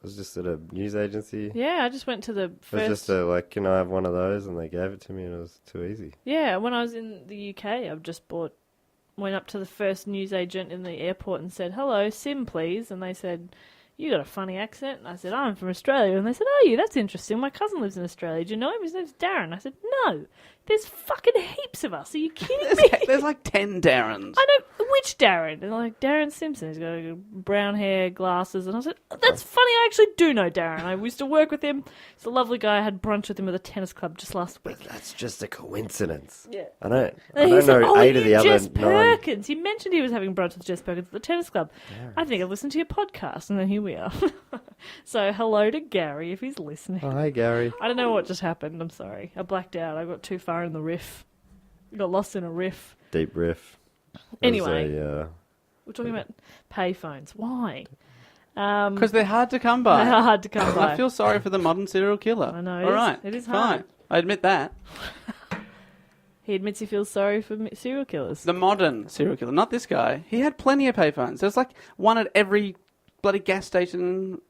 was just at a news agency. Yeah, I just went to the first... It was just can I have one of those? And they gave it to me and it was too easy. Yeah, when I was in the UK, I've just went up to the first news agent in the airport and said, hello, SIM please. And they said, you got a funny accent. And I said, I'm from Australia. And they said, oh, that's interesting. My cousin lives in Australia. Do you know him? His name's Darren. I said, no, there's fucking heaps of us. Are you kidding me? There's like 10 Darrens. I know. Which Darren? And they're like, Darren Simpson. He's got brown hair, glasses. And I said, that's funny. I actually do know Darren. I used to work with him. He's a lovely guy. I had brunch with him at a tennis club just last week. But that's just a coincidence. Yeah. I don't said, know 8 of the other Jess 9. Perkins. He mentioned he was having brunch with Jess Perkins at the tennis club. Darren. I think I've listened to your podcast. And then here we are. So hello to Gary if he's listening. Oh, hi, Gary. I don't know what just happened. I'm sorry. I blacked out. I got too far in the riff. Got lost in a riff. Deep riff. Anyway, we're talking about payphones. Why? Because they're hard to come by. They are hard to come by. I feel sorry for the modern serial killer. I know. All right. It is fine. hard. I admit that. He admits he feels sorry for serial killers. The modern serial killer, not this guy. He had plenty of payphones. There's like one at every bloody gas station in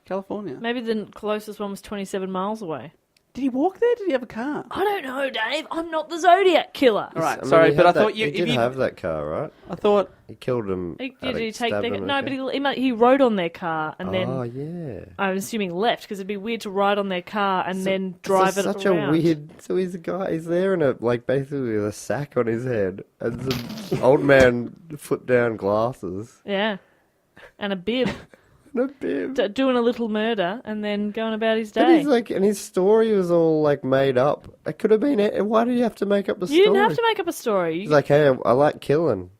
California. Maybe the closest one was 27 miles away. Did he walk there? Did he have a car? I don't know, Dave. I'm not the Zodiac Killer. All right, sorry, but I thought you did have that car, right? I thought he killed him. Did he take their car? No, but he rode on their car and then. Oh yeah. I'm assuming left because it'd be weird to ride on their car and then drive it such around. A weird. So he's a guy. He's there in basically with a sack on his head and some old man flip down glasses. Yeah, and a bib. No bib. Doing a little murder and then going about his day. But he's and his story was all made up. It could have been. Why did you have to make up the story? You didn't have to make up a story. He's like, hey, I like killing.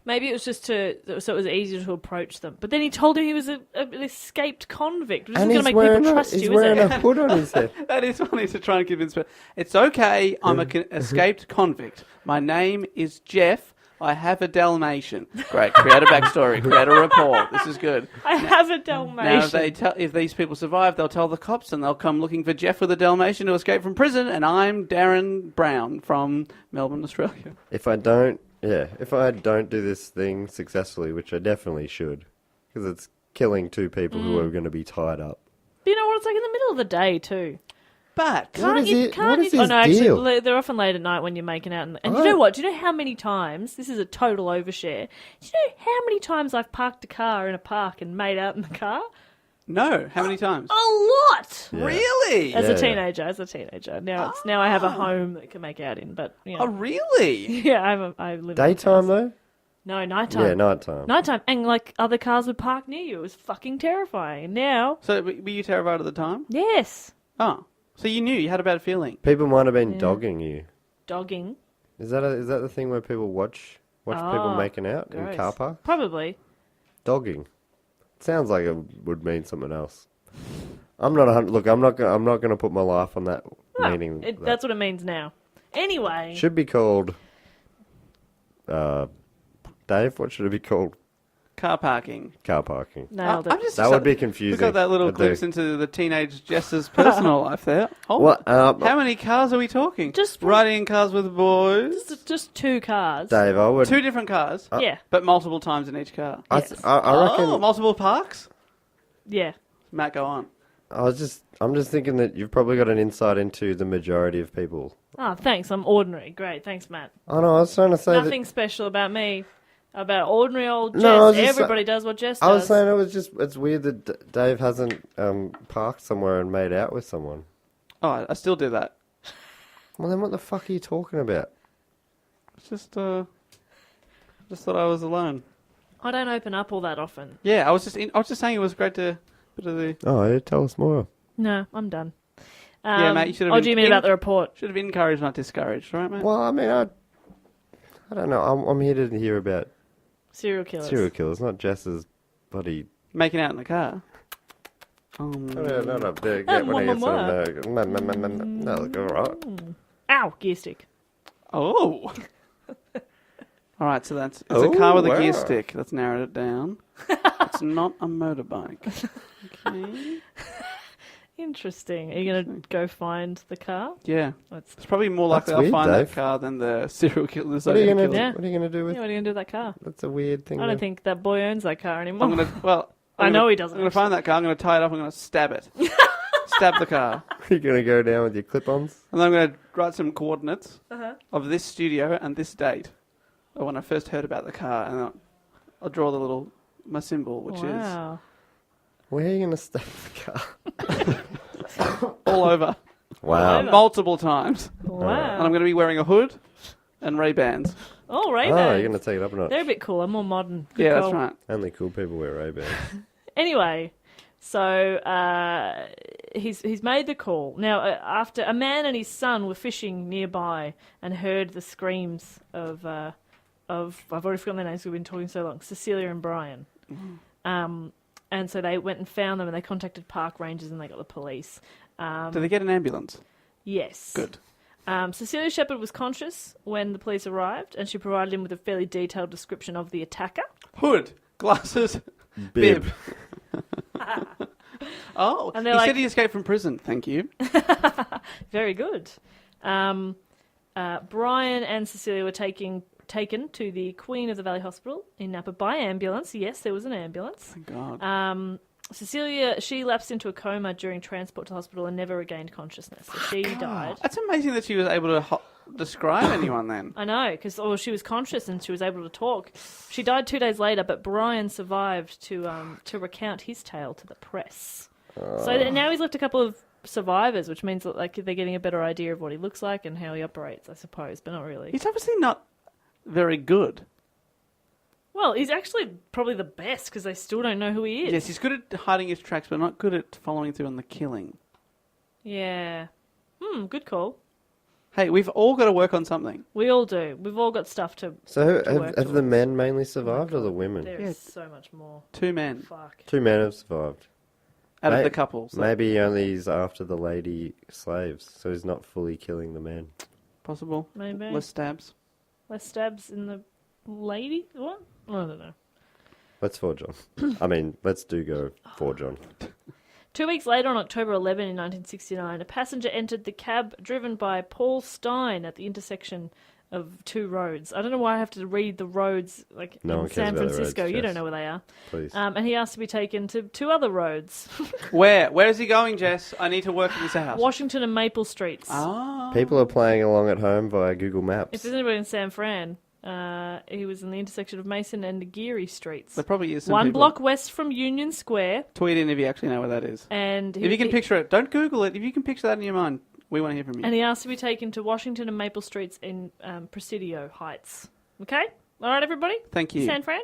Maybe it was just so it was easier to approach them. But then he told him he was an escaped convict. Which isn't going to make people trust you, is it? He's wearing a hood on his head. That is funny to try and convince people. It's okay. I'm an escaped convict. My name is Jeff. I have a Dalmatian. Great. Create a backstory. Create a rapport. This is good. I have a Dalmatian. Now, if these people survive, they'll tell the cops and they'll come looking for Jeff with a Dalmatian who escaped from prison, and I'm Darren Brown from Melbourne, Australia. If I don't do this thing successfully, which I definitely should, because it's killing 2 people who are going to be tied up. But you know what? It's like in the middle of the day, too. But what is his deal? Actually, they're often late at night when you're making out. And you know what? Do you know how many times, this is a total overshare, do you know how many times I've parked a car in a park and made out in the car? No. How many times? A lot! Yeah. Really? As a teenager. Now I have a home that can make out in, but, Oh, really? Yeah, I live Daytime, though? No, nighttime. Yeah, nighttime. Nighttime. And, other cars would park near you. It was fucking terrifying. And now... So, were you terrified at the time? Yes. Oh. So you knew, you had a bad feeling. People might have been dogging you. Dogging. Is that the thing where people watch people making out in Gross. car park? Probably. Dogging. Sounds like it would mean something else. I'm not. Look, I'm not going to put my life on that meaning. That's what it means now. Anyway. Should be called. Dave, what should it be called? Car parking. Car parking. Nailed it. I'm just That would be confusing. We got that little I do. glimpse into the teenage Jess's personal life there. Hold What? on. How many cars are we talking? Just riding in cars with boys. Just 2 cars. Dave, I would. 2 different cars, Yeah. but multiple times in each car. I reckon. Oh, multiple parks. Yeah. Matt, go on. I'm just thinking that you've probably got an insight into the majority of people. Oh, thanks. I'm ordinary. Great. Thanks, Matt. Oh no, I was trying to say Nothing special about me. About ordinary old Jess. No, I was just Everybody does what Jess does. I was saying it's weird that Dave hasn't parked somewhere and made out with someone. Oh, I still do that. Well, then what the fuck are you talking about? It's just thought I was alone. I don't open up all that often. Yeah, I was just saying it was great to bit of the. Oh, yeah, tell us more. No, I'm done. Yeah, mate, you should have. Oh, do you mean about the report? Should have encouraged, not discouraged, right, mate? Well, I mean, I don't know. I'm here to hear about Serial killers. serial killers, not Jess's bloody. Making out in the car. Not up there. Get when I get some. No, look, all right. Ow, gear stick. Oh. All right, so it's a car with a gear wow. stick. Let's narrow it down. It's not a motorbike. Okay. Interesting. Are you going to go find the car? Yeah. That's... It's probably more likely That's I'll weird, find Dave. that car than the serial killer. What are you gonna do? Yeah. What are you gonna do with? Yeah, what are you going to do with that car? That's a weird thing. I don't think that boy owns that car anymore. I'm gonna. Well, I know he doesn't. I'm gonna find that car. I'm gonna tie it up. I'm gonna stab it. Stab the car, You're gonna go down with your clip-ons. and then I'm gonna write some coordinates Uh-huh. of this studio and this date, of when I first heard about the car, and I'll draw my symbol, which Wow. Where are you gonna stab the car? is all over, Wow. Over. multiple times, Wow. and I'm gonna be wearing a hood and Ray-Bans. Oh, Ray-Bans. Oh, you're gonna take it up a notch. They're a bit cooler, more modern. Good Yeah, call. that's right. Only cool people wear Ray-Bans. Anyway, so he's made the call. Now, after a man and his son were fishing nearby and heard the screams of I've already forgotten their names. We've been talking so long. Cecilia and Brian. And so they went and found them, and they contacted park rangers, and they got the police. Do they get an ambulance? Yes. Good. Cecilia Shepherd was conscious when the police arrived, and she provided him with a fairly detailed description of the attacker. Hood, glasses, Bib. Oh, And he they're like- said he escaped from prison. Thank you. Very good. Brian and Cecilia were taken to the Queen of the Valley Hospital in Napa by ambulance. Yes, there was an ambulance. Thank God. Cecilia, she lapsed into a coma during transport to hospital and never regained consciousness. So she died. That's amazing that she was able to describe anyone then. I know, because she was conscious and she was able to talk. She died 2 days later, but Brian survived to recount his tale to the press. So now he's left a couple of survivors, which means that like they're getting a better idea of what he looks like and how he operates, I suppose, but not really. He's obviously not very good. Well, he's actually probably the best because they still don't know who he is. Yes, he's good at hiding his tracks, but not good at following through on the killing. Yeah. Good call. Hey, we've all got to work on something. We all do. We've all got stuff to. So to work have the towards. men mainly survived or the women? There Yeah. is so much more. 2 men Fuck. 2 men have survived. out of May- the couple. So Maybe only he's after the lady slaves, so he's not fully killing the men. possible. Maybe. Less stabs. Less stabs in the lady? What? I don't know. Let's forge on. I mean, let's go forge on. 2 weeks later, on October 11 in 1969, a passenger entered the cab driven by Paul Stein at the intersection of 2 roads. I don't know why I have to read the roads like No one in cares San about the roads, Francisco. You Jess. don't know where they are. Please. And he asked to be taken to 2 other roads, Where? Where is he going, Jess? I need to work this out. Washington and Maple Streets. Ah. People are playing along at home via Google If Maps. there's anybody in San Fran, he was in the intersection of Mason and Geary Streets. There probably is some 1 people. block west from Union Square. Tweet in if you actually know where that is. And If you can picture it, don't Google it. If you can picture that in your mind, we want to hear from you. And he asked to be taken to Washington and Maple Streets in Presidio Heights. Okay? All right, everybody? Thank you. San Fran?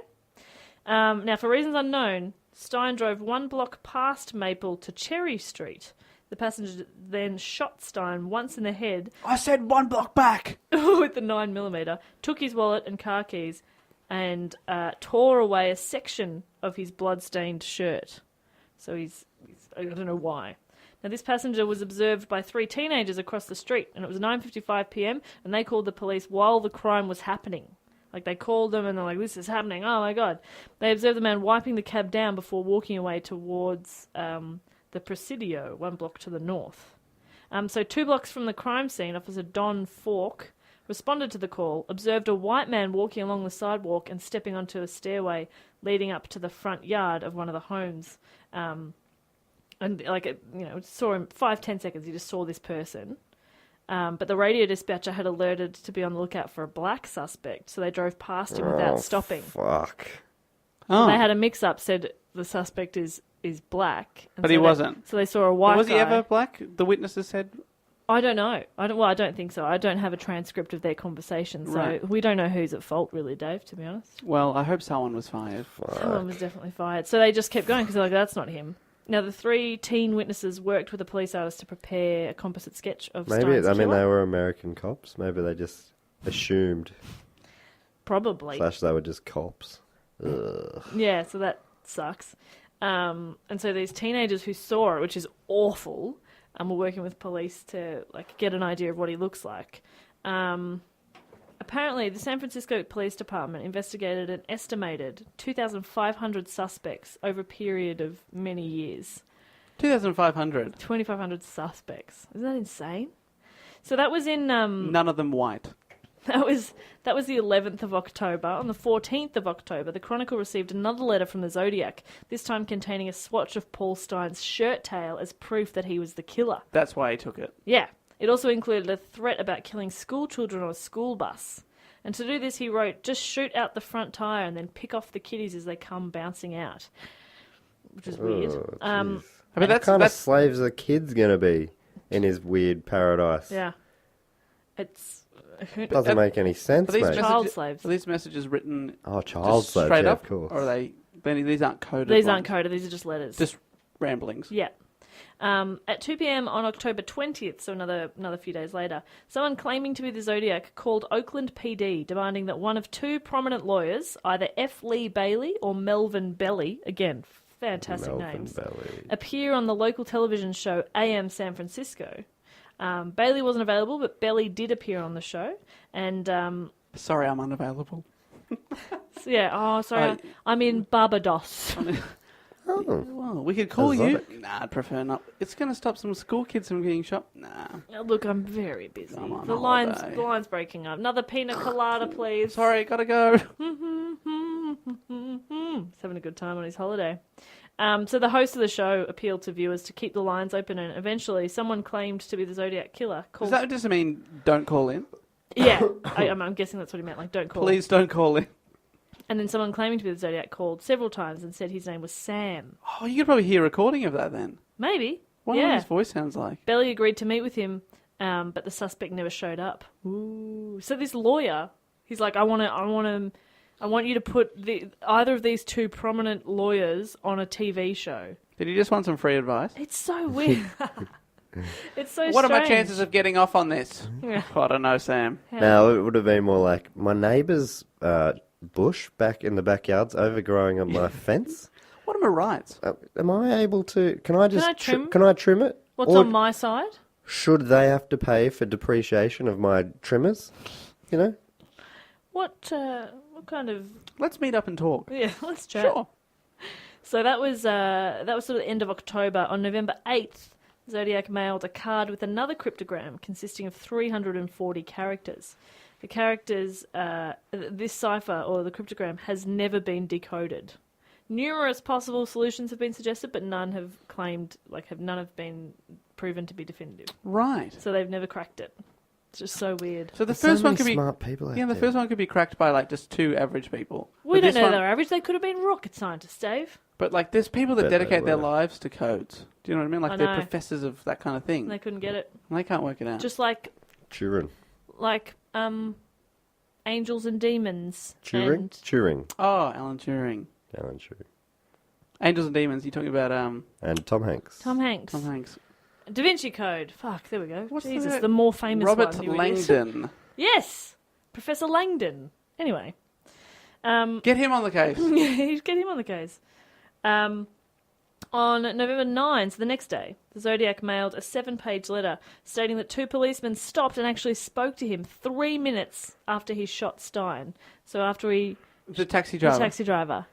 Now, for reasons unknown, Stein drove 1 block past Maple to Cherry Street. The passenger then shot Stein once in the head I said 1 block back. with the 9mm, took his wallet and car keys, and tore away a section of his blood-stained shirt. So he's I don't know why. Now, this passenger was observed by 3 teenagers across the street, and it was 9:55 p.m, and they called the police while the crime was happening. Like, they called them, and they're like, this is happening, oh my God. They observed the man wiping the cab down before walking away towards the Presidio, 1 block to the north. So 2 blocks from the crime scene, Officer Don Falk responded to the call, observed a white man walking along the sidewalk and stepping onto a stairway leading up to the front yard of one of the homes. And saw him 5-10 seconds. He just saw this person. But the radio dispatcher had alerted to be on the lookout for a black suspect, so they drove past him without stopping. Fuck. So they had a mix-up, said the suspect is black. But he wasn't. So they saw a white guy. Was he ever black? The witnesses said... I don't know. I don't think so. I don't have a transcript of their conversation, so Right. we don't know who's at fault, really, Dave, to be honest. Well, I hope someone was fired. Someone was definitely fired. So they just kept going because they're like, that's not him. Now, the 3 teen witnesses worked with a police artist to prepare a composite sketch of Stein's Maybe, killer. they were American cops. Maybe they just assumed. Probably. / they were just cops. Ugh. Yeah, so that sucks. And so these teenagers who saw it, which is awful, were working with police to get an idea of what he looks like. Apparently, the San Francisco Police Department investigated an estimated 2,500 suspects over a period of many years. 2,500. 2,500 suspects. Isn't that insane? So that was in... None of them white. That was the 11th of October. On the 14th of October, the Chronicle received another letter from the Zodiac, this time containing a swatch of Paul Stein's shirt tail as proof that he was the killer. That's why he took it. Yeah. It also included a threat about killing school children on a school bus. And to do this, he wrote, just shoot out the front tyre and then pick off the kiddies as they come bouncing out. Which is weird. I mean, What kind of slaves are kids going to be in his weird paradise? Yeah. It's... Doesn't make any sense, mate. Child slaves. Are these messages written child just slaves, straight yeah, up? of course. Or are they... These aren't coded These ones. aren't coded, these are just letters. Just ramblings. Yeah. At 2 p.m. on October 20th, so another few days later, someone claiming to be the Zodiac called Oakland PD, demanding that one of 2 prominent lawyers, either F. Lee Bailey or Melvin Belly, again, fantastic names, appear on the local television show AM San Francisco. Bailey wasn't available, but Belly did appear on the show. And sorry, I'm unavailable. Sorry, I'm in Barbados. Well, we could call you. Exotic. Nah, I'd prefer not. It's going to stop some school kids from getting shot. Nah. Look, I'm very busy. I'm on The holiday. line's breaking up. Another pina colada, please. Sorry, gotta go. He's having a good time on his holiday. So the host of the show appealed to viewers to keep the lines open, and eventually someone claimed to be the Zodiac Killer. Does that just mean don't call in? Yeah, I'm guessing that's what he meant, like don't call. Please don't call in. And then someone claiming to be the Zodiac called several times and said his name was Sam. Oh, you could probably hear a recording of that then. Maybe. Wonder yeah. what his voice sounds like. Belly agreed to meet with him, but the suspect never showed up. Ooh. So this lawyer, he's like, I want you to put either of these 2 prominent lawyers on a TV show. Did he just want some free advice? It's so weird. It's so What are my strange. chances of getting off on this? Yeah. I don't know, Sam. Now, it would have been more like, my neighbour's bush back in the backyard's overgrowing on my fence. What are my rights? Am I able to... Can I just... I trim? Can I trim it? What's Or on my side? should they have to pay for depreciation of my trimmers? You know? What kind of... Let's meet up and talk. Yeah, let's chat. Sure. So that was sort of the end of October. On November 8th, Zodiac mailed a card with another cryptogram consisting of 340 characters. The characters, this cipher or the cryptogram has never been decoded. Numerous possible solutions have been suggested, but none have none have been proven to be definitive. Right. So they've never cracked it. It's just so weird. So the There's first so one many could be smart people out the there. first one could be cracked by just 2 average people. We But don't this know one- their average. They could have been rocket scientists, Dave. But there's people that Bet they dedicate their were. lives to codes. Do you know what I mean? I They're know. professors of that kind of thing. And they couldn't get it. And they can't work it out. Just like Turing. Angels and Demons. Turing? And Turing. Oh, Alan Turing. Alan Turing. Angels and Demons. You're talking about And Tom Hanks. Tom Hanks. Tom Hanks. Da Vinci Code. Fuck, there we go. What's Jesus, that? the more famous Robert one. you idiot. Langdon. Yes, Professor Langdon. Anyway, Get him on the case. get him on the case. On November 9, so the next day, the Zodiac mailed a 7-page letter stating that 2 policemen stopped and actually spoke to him 3 minutes after he shot Stein. So after he... The taxi driver. The taxi driver.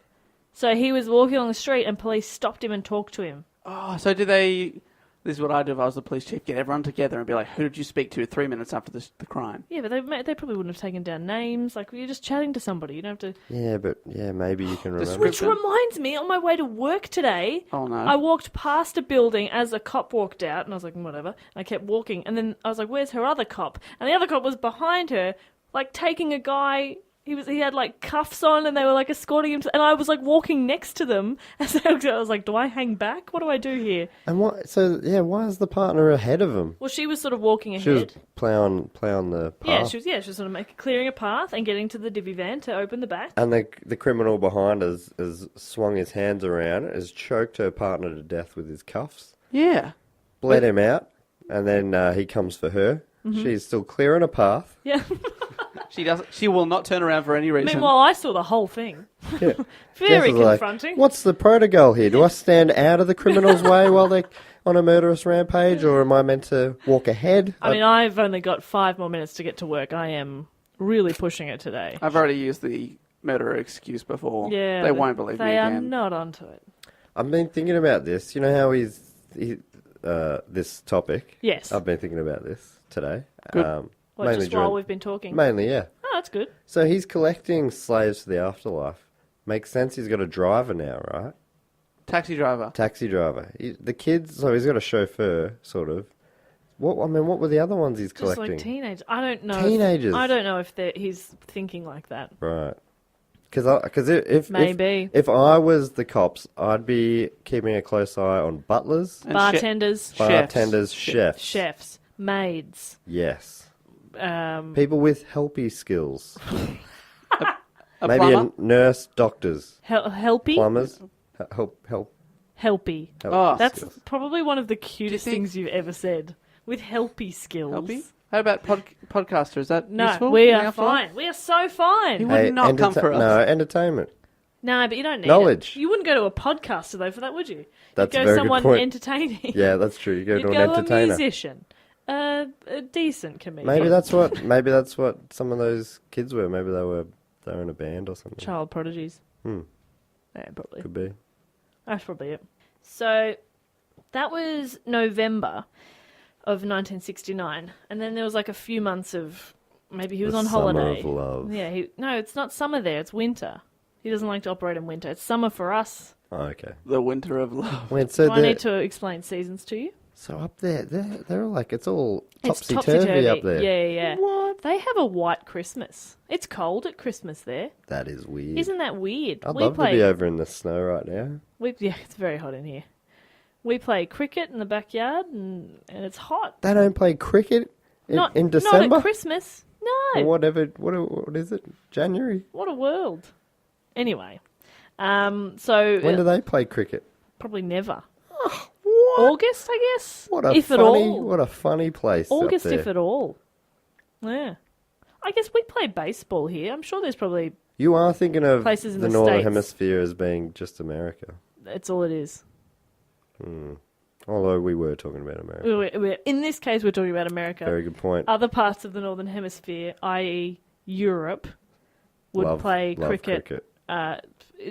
So he was walking along the street and police stopped him and talked to him. Oh, so do they... This is what I'd do if I was the police chief. Get everyone together and be like, who did you speak to 3 minutes after the crime? Yeah, but they probably wouldn't have taken down names. Like, you're just chatting to somebody. You don't have to... Yeah, but maybe you can remember. Which reminds me, on my way to work today, Oh, no. I walked past a building as a cop walked out, and I was like, whatever. And I kept walking, and then I was like, where's her other cop? And the other cop was behind her, like, taking a guy... He had like cuffs on and they were like escorting him and I was like walking next to them as I was like, do I hang back? What do I do here? And what? So yeah, why is the partner ahead of him? Well, she was sort of walking She was ahead. plowing the path. Yeah, she was sort of clearing a path and getting to the divvy van to open the back. And the criminal behind has swung his hands around, has choked her partner to death with his cuffs, Yeah. bled him out, and then he comes for her. Mm-hmm. She's still clearing a path. Yeah. She will not turn around for any reason. Meanwhile, I saw the whole thing. Yeah. Very Jess is like, confronting. what's the protocol here? Do I stand out of the criminal's way while they're on a murderous rampage, or am I meant to walk ahead? I mean, I've only got 5 more minutes to get to work. I am really pushing it today. I've already used the murderer excuse before. Yeah, They won't believe me They are again. not onto it. I've been thinking about this. You know how this topic? Yes. I've been thinking about this today. Good. What, mainly just while we've been talking? Mainly, yeah. Oh, that's good. So he's collecting slaves for the afterlife. Makes sense. He's got a driver now, right? Taxi driver. Taxi driver. The kids. So he's got a chauffeur, sort of. What were the other ones he's Just collecting? like teenagers. I don't know. Teenagers. I don't know if he's thinking like that. Right. Because Maybe. if I was the cops, I'd be keeping a close eye on butlers, And Bartenders, bartenders, chefs. chefs, maids, Yes. um, People with helpy skills. A Maybe plumber? a nurse, doctors, helpy, plumbers. Help. helpy. Oh. That's skills. probably one of the cutest think- things you've ever said. With helpy skills. Helpy? How about podcaster? Is that No, useful? we in the are afterlife? fine. We are so fine. He would not come for us. No, entertainment. No, but you don't need Knowledge. it. You wouldn't go to a podcaster though for that, would you? That's You'd a go very good someone point. entertaining. Yeah, that's true. You go You'd to an go a entertainer. musician, a decent comedian. Maybe that's what some of those kids were. Maybe they were in a band or something. child prodigies. Hmm. Yeah, probably. Could be. That's probably it. So that was November of 1969, and then there was like a few months of maybe he was The on summer holiday. of love. Yeah, no, it's not summer there. It's winter. He doesn't like to operate in winter. It's summer for us. Oh, okay. The winter of love. Wait, so Do I need to explain seasons to you? so up there, they're like it's all It's topsy-turvy up there. Yeah. What? They have a white Christmas. It's cold at Christmas there. That is weird. Isn't that weird? I'd love to be over in the snow right now. Yeah, it's very hot in here. We play cricket in the backyard, and it's hot. They don't play cricket in Not December. at Christmas. No. Or whatever. What is it? January. What a world. Anyway, so When do they play cricket? probably never. What? August, I guess. What a if funny, at all. what a funny place. August, up there. if at all. Yeah. I guess we play baseball here. I'm sure there's probably You are thinking of places in the the Northern States. Hemisphere as being just America. that's all it is. Although we were talking about America. In this case, we're talking about America. Very good point. Other parts of the Northern Hemisphere, i.e. Europe, would play love cricket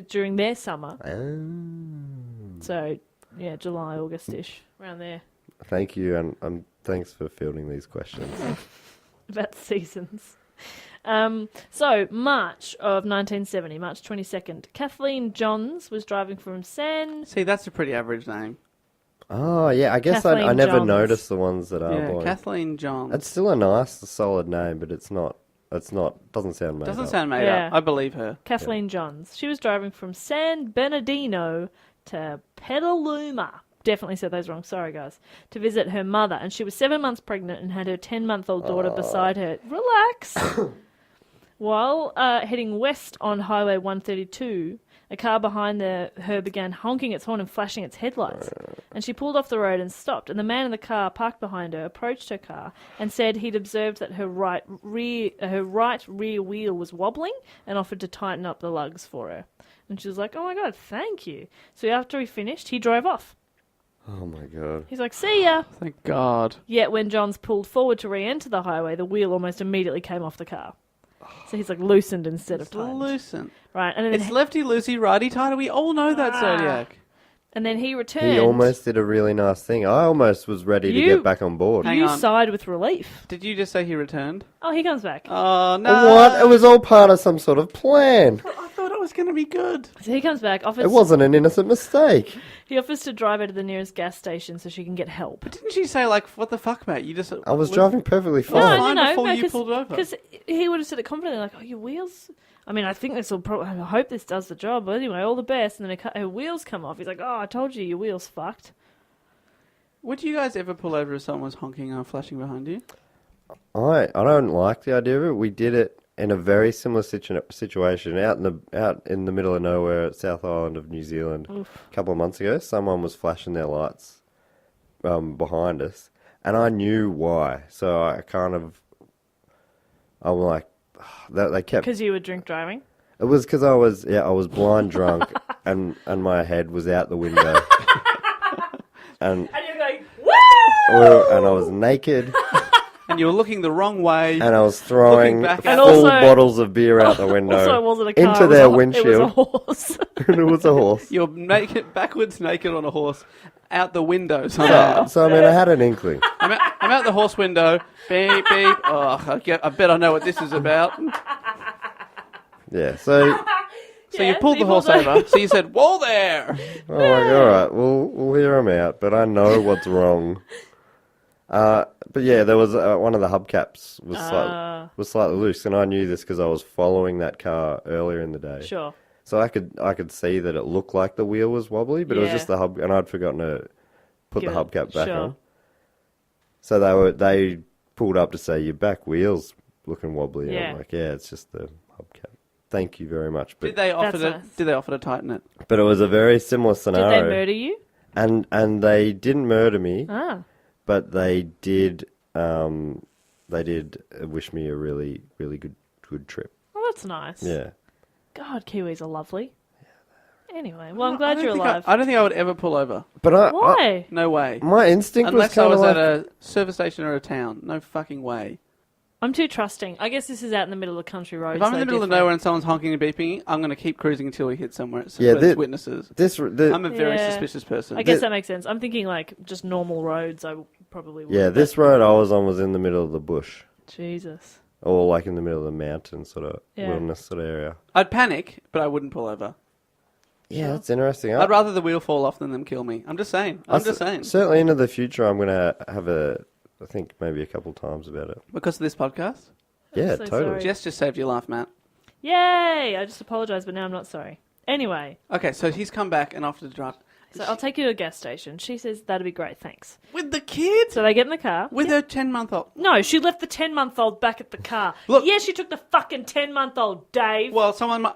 during their summer. Oh. So, yeah, July, August-ish, around there. Thank you, and thanks for fielding these questions. About seasons. So, March of 1970, March 22nd, Kathleen Johns was driving from San... See, that's a pretty average name. Oh, yeah, I guess I Kathleen never Johns. noticed the ones that are Yeah, boys. Kathleen Johns. It's still a nice, solid name, but doesn't sound made Doesn't up. sound made Yeah. up. I believe her. Kathleen Johns. She was driving from San Bernardino to Petaluma. Definitely said those wrong. Sorry, guys. To visit her mother. And she was 7 months pregnant and had her 10-month-old daughter beside her. Relax. While heading west on Highway 132, a car behind her began honking its horn and flashing its headlights. And she pulled off the road and stopped. And the man in the car parked behind her approached her car and said he'd observed that her right rear wheel was wobbling and offered to tighten up the lugs for her. And she was like, "Oh my God, thank you." So after he finished, he drove off. Oh my God. He's like, "See ya." Thank God. Yet when Johns pulled forward to re-enter the highway, the wheel almost immediately came off the car. So he's like loosened instead of tightened. Loosen. Right, and then It's lefty loosey, righty tighty. We all know that, Zodiac. and then he returned. He almost did a really nice thing. I almost was ready to You- get back on board. Hang You on. sighed with relief. Did you just say he returned? Oh, he comes back. Oh, no. What? It was all part of some sort of plan. I thought it was going to be good. So he comes back. It wasn't an innocent mistake. He offers to drive her to the nearest gas station so she can get help. Didn't she say, like, what the fuck, mate? You just... I was driving perfectly fine. fine before you pulled over. Because he would have said it confidently, like, "Oh, your wheels." I mean, I think this will probably. I hope this does the job. But anyway, all the best. And then her wheels come off. He's like, "Oh, I told you, your wheels fucked." Would you guys ever pull over if someone was honking or flashing behind you? I don't like the idea of it. We did it in a very similar situation out in the middle of nowhere at South Island of New Zealand a couple of months ago. Someone was flashing their lights behind us, and I knew why. So I'm like, they kept. Because you were drink driving. It was because I was blind drunk, and my head was out the window, and And you're going, "Woo!" and I was naked. And you were looking the wrong way. And I was throwing back full at also- bottles of beer out the window Also, it wasn't a car. into it was their a, windshield. It was a horse. And it was a horse. You're backwards naked on a horse out the window somehow. So I mean, I had an inkling. I'm out the horse window. Beep, beep. Oh, I bet I know what this is about. Yeah. So, So you pulled the horse over. So you said, "Whoa there!" oh my God, all right, we'll hear him out. But I know what's wrong. But yeah, there was one of the hubcaps was slightly loose, and I knew this because I was following that car earlier in the day. Sure. So I could see that it looked like the wheel was wobbly, but it was Yeah. just the hub, and I'd forgotten to put Give the it- hubcap back sure. on. So they pulled up to say your back wheel's looking wobbly, and Yeah. I'm like, yeah, it's just the hubcap. Thank you very much. But Did they offer That's to? nice. Did they offer to tighten it? but it was a very similar Did scenario. they murder you? And they didn't murder me, Ah. but they did wish me a really really good trip. Well, that's nice. Yeah. God, Kiwis are lovely. Anyway, well, I'm glad you're I alive. don't think I would ever pull over. But Why? No way. my instinct Unless was I kind was of like, at a service station or a town. No fucking way. I'm too trusting. I guess this is out in the middle of the country roads. If I'm in the so middle of different. nowhere and someone's honking and beeping, I'm going to keep cruising until we hit somewhere. Yeah, Where there's witnesses. I'm a very Yeah. suspicious person. I guess that makes sense. I'm thinking like just normal roads. I probably would. yeah, but- this road I was on was in the middle of the bush. Jesus. Or like in the middle of the mountain sort of Yeah. wilderness sort of area. I'd panic, but I wouldn't pull over. Yeah, that's interesting. I'd rather the wheel fall off than them kill me. I'm just saying. I'm just saying. Certainly into the future, I'm going to have I think maybe a couple times about it. Because of this podcast? Yeah, so totally. sorry. Jess just saved your life, Matt. Yay! I just apologized, but now I'm not sorry. Anyway, Okay, so he's come back and offered to drive. so I'll take you to a gas station. She says that'd be great, thanks. With the kids? So they get in the car. With her 10-month-old? No, she left the 10-month-old back at the car. Look- Yeah, she took the fucking 10-month-old, Dave. Well, someone might...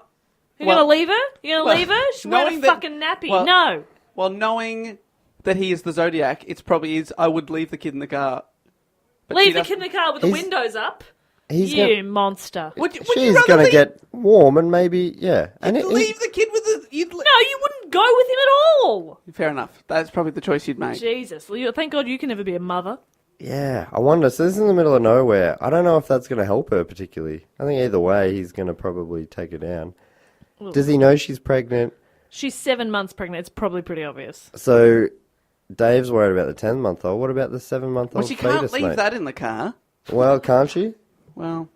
You're well- gonna leave her? You're gonna well, leave her? She's wearing a knowing that- fucking nappy. well- No. Well, knowing that he is the Zodiac, it's probably is I would leave the kid in the car. But she Leave the doesn't- kid in the car with the He's- windows up. He's You gonna, monster. Would you she's rather going to leave- get warm and maybe, yeah. And leave the kid with the... You'd No, you wouldn't go with him at all. Fair enough. That's probably the choice you'd make. Jesus. Thank God you can never be a mother. yeah, I wonder. So this is in the middle of nowhere. I don't know if that's going to help her particularly. I think either way, he's going to probably take her down. Ooh. Does he know she's pregnant? She's 7 months pregnant. It's probably pretty obvious. So Dave's worried about the 10-month-old. What about the 7-month-old Well, she fetus, can't leave mate? that in the car. Well, can't she? Well,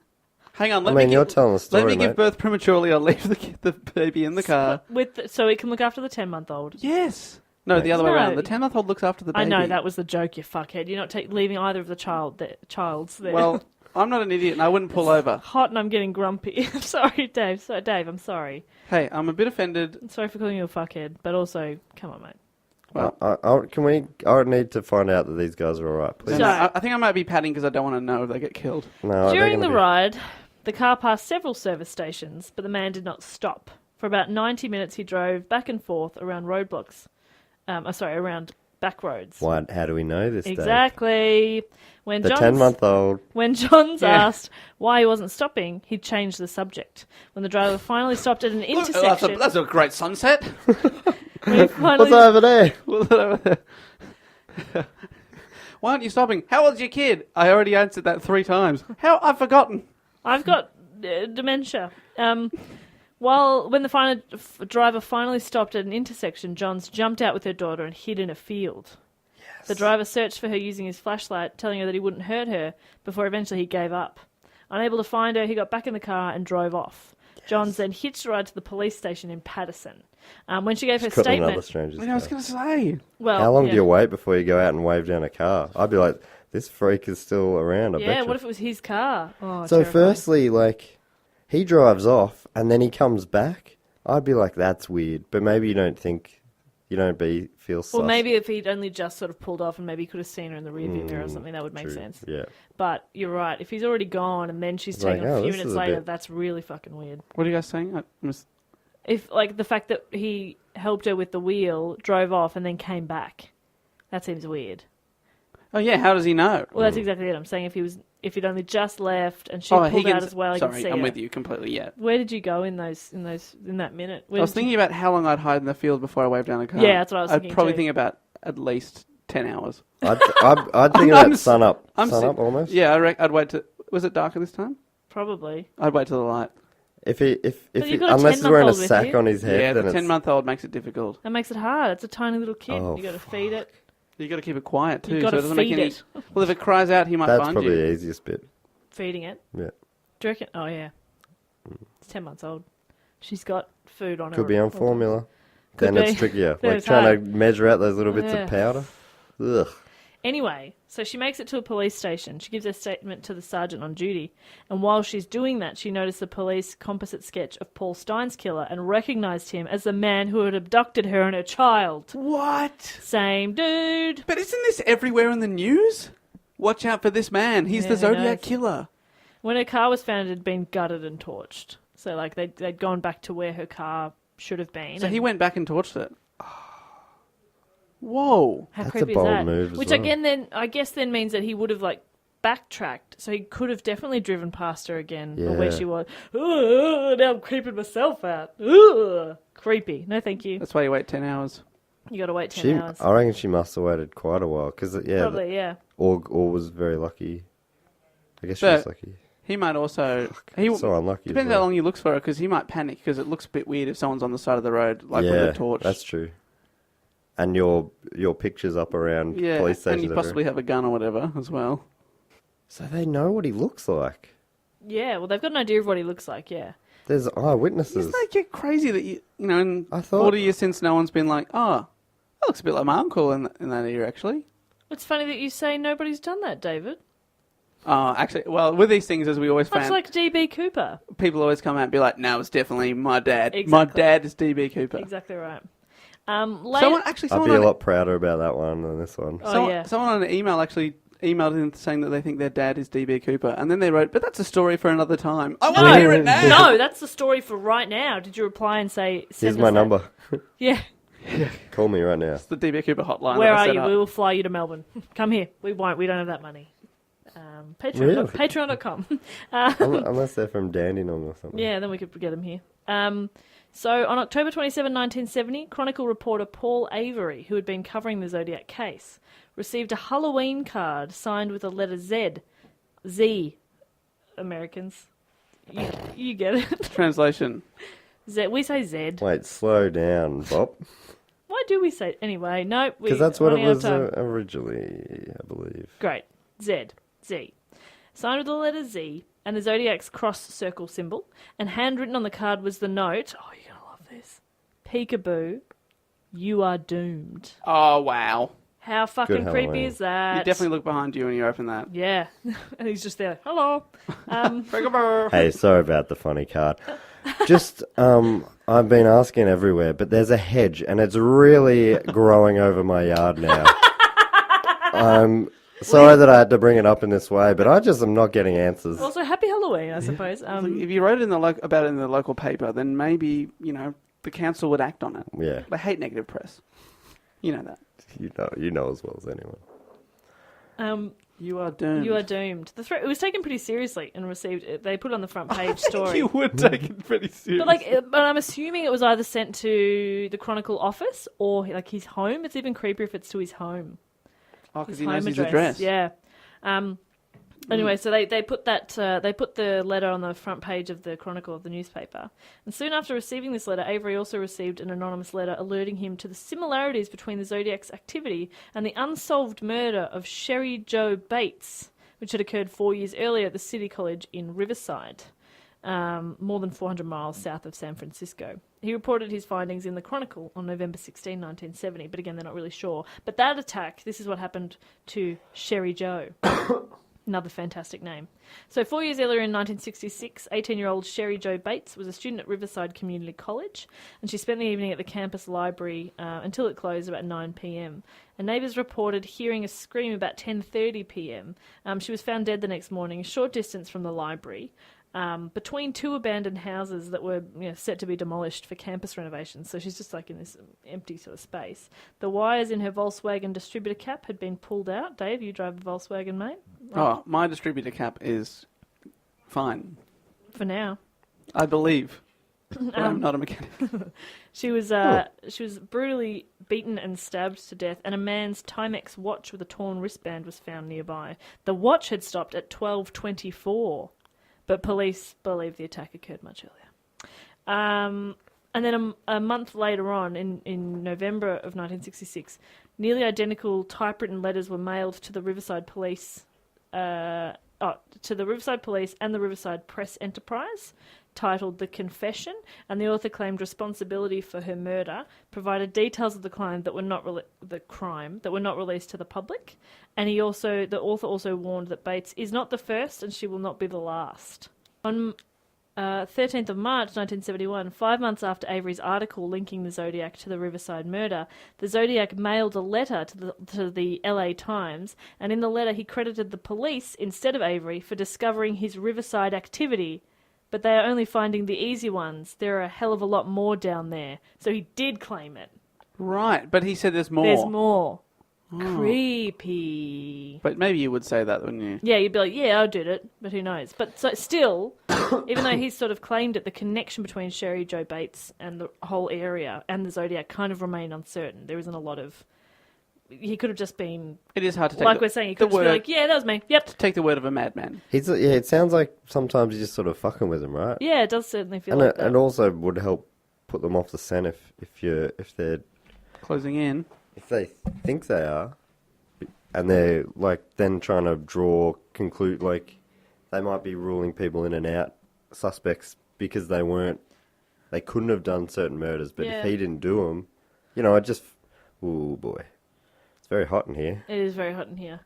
hang on. I mean, you're telling the story, Let me give mate. birth prematurely. I'll leave the baby in the car. So he can look after the 10-month-old. Yes. No, the other way No. around. The 10-month-old looks after the baby. I know, that was the joke, you fuckhead. You're not leaving either of the child's there. Well, I'm not an idiot and I wouldn't pull over. Hot and I'm getting grumpy. I'm sorry, Dave. Dave, I'm sorry. Hey, I'm a bit offended. I'm sorry for calling you a fuckhead, but also, come on, mate. Well, I need to find out that these guys are all right, please. So- I think I might be padding because I don't want to know if they get killed. No, they're During gonna the be- ride, The car passed several service stations, but the man did not stop. For about 90 minutes, he drove back and forth around roadblocks. Around back roads. What? How do we know this, Dave? Exactly. When The 10-month-old. When Johns asked why he wasn't stopping, he changed the subject. When the driver finally stopped at an intersection... That's a great sunset. What's over there? Why aren't you stopping? How old's your kid? I already answered that 3 times. I've forgotten. I've got dementia. When the driver finally stopped at an intersection, Johns jumped out with her daughter and hid in a field. Yes. The driver searched for her using his flashlight, telling her that he wouldn't hurt her, before eventually he gave up. Unable to find her, he got back in the car and drove off. Yes. Johns then hitched a ride to the police station in Patterson. When she gave her statement... I was going to say. Well, how long do you wait before you go out and wave down a car? I'd be like, this freak is still around, I bet you. What if it was his car? Oh, so terrifying. firstly, like... he drives off and then he comes back. I'd be like, that's weird. But maybe you don't feel sus. Well, maybe if he'd only just sort of pulled off and maybe he could have seen her in the rearview mirror or something, that would make sense. Yeah. But you're right. If he's already gone and then she's taken a few minutes later, that's really fucking weird. What are you guys saying? If, like, the fact that he helped her with the wheel, drove off, and then came back, that seems weird. Oh, yeah, how does he know? Well, that's exactly it. I'm saying if he'd only just left and she pulled out as well, he could see I'm her. with you completely, yeah. Where did you go in that minute? I was thinking about how long I'd hide in the field before I waved down a car. Yeah, that's what I was thinking I'd probably too. think about at least 10 hours. I'd think about sun up almost. Yeah, I'd wait to... Was it darker this time? Probably. I'd wait till the light. Unless he's wearing a sack on his head, yeah, then the 10-month-old makes it difficult. That makes it hard. It's a tiny little kid. Oh, You got to feed it. You got to keep it quiet too, You so got it to doesn't make feed any. it. Well, if it cries out, he might that's find you. probably the easiest bit. Feeding it. Yeah. Do you reckon? Oh yeah. It's 10 months old. She's got food on her. Could be on formula. Could then be. it's trickier. Then Like it's trying hard. to measure out those little bits Yeah. of powder. Ugh. Anyway, so she makes it to a police station. She gives her statement to the sergeant on duty. And while she's doing that, she noticed the police composite sketch of Paul Stein's killer and recognized him as the man who had abducted her and her child. What? Same dude. But isn't this everywhere in the news? Watch out for this man. He's the Yeah, who Zodiac knows? Killer. When her car was found, it had been gutted and torched. So, like, they'd gone back to where her car should have been. So he went back and torched it. Whoa. How That's a creepy bold is that? move as Which well. again, then I guess then means that he would have like backtracked, so he could have definitely driven past her again, or where Yeah. she was. Ugh, now I'm creeping myself out. Ugh, creepy. No, thank you. That's why you wait 10 hours. You got to wait 10 hours. I reckon she must have waited quite a while because Probably, yeah. or was very lucky. I guess she But- was lucky. He might also... So unlucky. as Depends well. how long he looks for her, because he might panic, because it looks a bit weird if someone's on the side of the road, like with a torch. That's true. And your picture's up around police stations. And you possibly have a gun or whatever as well. So they know what he looks like. Yeah, well, they've got an idea of what he looks like, yeah. There's eyewitnesses. Isn't that get crazy that in I thought- 40 years since, no one's been like, oh, that looks a bit like my uncle in that era, actually. It's funny that you say nobody's done that, David. Actually, well, with these things, as we always Much found, like DB Cooper. people always come out and be like, no, it's definitely my dad. Exactly. My dad is DB Cooper. Exactly right. Someone I'd be a lot prouder about that one than this one. Someone on an email actually emailed in saying that they think their dad is DB Cooper, and then they wrote, but that's a story for another time. I want to hear it now. No, that's the story for right now. Did you reply and say, Here's my number. Yeah. Call me right now. It's the DB Cooper hotline. Where that I are set you? up. We will fly you to Melbourne. Come here. We won't. We don't have that money. Really? Patreon.com. Unless they're from Dandenong or something. Yeah, then we could get them here. So on October 27, 1970, Chronicle reporter Paul Avery, who had been covering the Zodiac case, received a Halloween card signed with the letter Z. Z. Americans. You get it. Translation. Z. We say Z. Wait, slow down, Bob. Why do we say... Anyway, no. Because that's what it running out of was time. originally, I believe. Great. Z. Z. Signed with the letter Z and the Zodiac's cross circle symbol, and handwritten on the card was the note, oh, you're going to love this, Peekaboo, you are doomed. Oh, wow. How fucking Good creepy Halloween. is that? You definitely look behind you when you open that. Yeah. And he's just there, hello. Hey, sorry about the funny card. Just, I've been asking everywhere, but there's a hedge, and it's really growing over my yard now. I'm Sorry that I had to bring it up in this way, but I just am not getting answers. Also, happy Halloween, I suppose. If you wrote it in the about it in the local paper, then maybe, the council would act on it. Yeah. They hate negative press. You know that. You know as well as anyone. You are doomed. You are doomed. The threat, it was taken pretty seriously and received. They put it on the front page story. You would take it pretty seriously. But I'm assuming it was either sent to the Chronicle office or his home. It's even creepier if it's to his home. Oh, because he knows his address. Yeah. Anyway, so they put the letter on the front page of the Chronicle of the newspaper. And soon after receiving this letter, Avery also received an anonymous letter alerting him to the similarities between the Zodiac's activity and the unsolved murder of Sherry Jo Bates, which had occurred 4 years earlier at the City College in Riverside, more than 400 miles south of San Francisco. He reported his findings in the Chronicle on November 16, 1970, but again, they're not really sure. But that attack, this is what happened to Sherry Jo. Another fantastic name. So 4 years earlier in 1966, 18-year-old Sherry Jo Bates was a student at Riverside Community College, and she spent the evening at the campus library until it closed about 9 p.m. And neighbours reported hearing a scream about 10:30 p.m. She was found dead the next morning, a short distance from the library, between two abandoned houses that were set to be demolished for campus renovations. So she's just like in this empty sort of space. The wires in her Volkswagen distributor cap had been pulled out. Dave, you drive a Volkswagen, mate? Oh, my distributor cap is fine. For now. I believe. But I'm not a mechanic. She was brutally beaten and stabbed to death, and a man's Timex watch with a torn wristband was found nearby. The watch had stopped at 12:24. But police believe the attack occurred much earlier. And then a month later on, in November of 1966, nearly identical typewritten letters were mailed to the Riverside Police, and the Riverside Press Enterprise, titled "The Confession," and the author claimed responsibility for her murder, provided details of the crime that were not released to the public, and the author also warned that Bates is not the first and she will not be the last. On 13th of March 1971, 5 months after Avery's article linking the Zodiac to the Riverside murder, the Zodiac mailed a letter to the LA Times, and in the letter he credited the police instead of Avery for discovering his Riverside activity. But they are only finding the easy ones. There are a hell of a lot more down there. So he did claim it. Right, but he said there's more. There's more. Oh. Creepy. But maybe you would say that, wouldn't you? Yeah, you'd be like, yeah, I did it. But who knows? But so still, even though he's sort of claimed it, the connection between Sherry Jo Bates and the whole area and the Zodiac kind of remain uncertain. There isn't a lot of... He could have just been... It is hard to take like we're saying, he could just be like, yeah, that was me. Yep. Take the word of a madman. It sounds like sometimes you're just sort of fucking with them, right? Yeah, it does certainly feel like that. And also would help put them off the scent if they're... Closing in. If they think they are, and they're, like, then trying to conclude, like, they might be ruling people in and out, suspects, because they couldn't have done certain murders, but if he didn't do them, ooh, boy. It's very hot in here. It is very hot in here.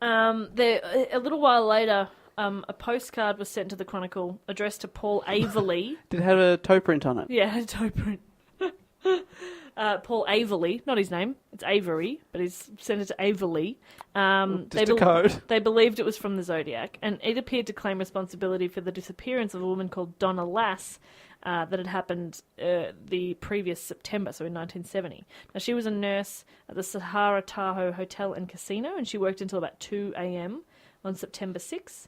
A little while later, a postcard was sent to the Chronicle addressed to Paul Averley. Did it have a toe print on it? Yeah, it had a toe print. Paul Averley, not his name, it's Avery, but he's sent it to Averley. Just a code. They believed it was from the Zodiac, and it appeared to claim responsibility for the disappearance of a woman called Donna Lass that had happened the previous September, so in 1970. Now, she was a nurse at the Sahara Tahoe Hotel and Casino, and she worked until about 2 a.m. on September 6.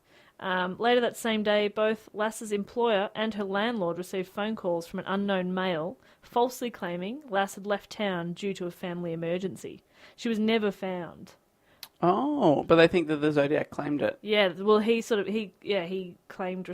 Later that same day, both Lass's employer and her landlord received phone calls from an unknown male, falsely claiming Lass had left town due to a family emergency. She was never found. Oh, but they think that the Zodiac claimed it. Yeah, well, he claimed...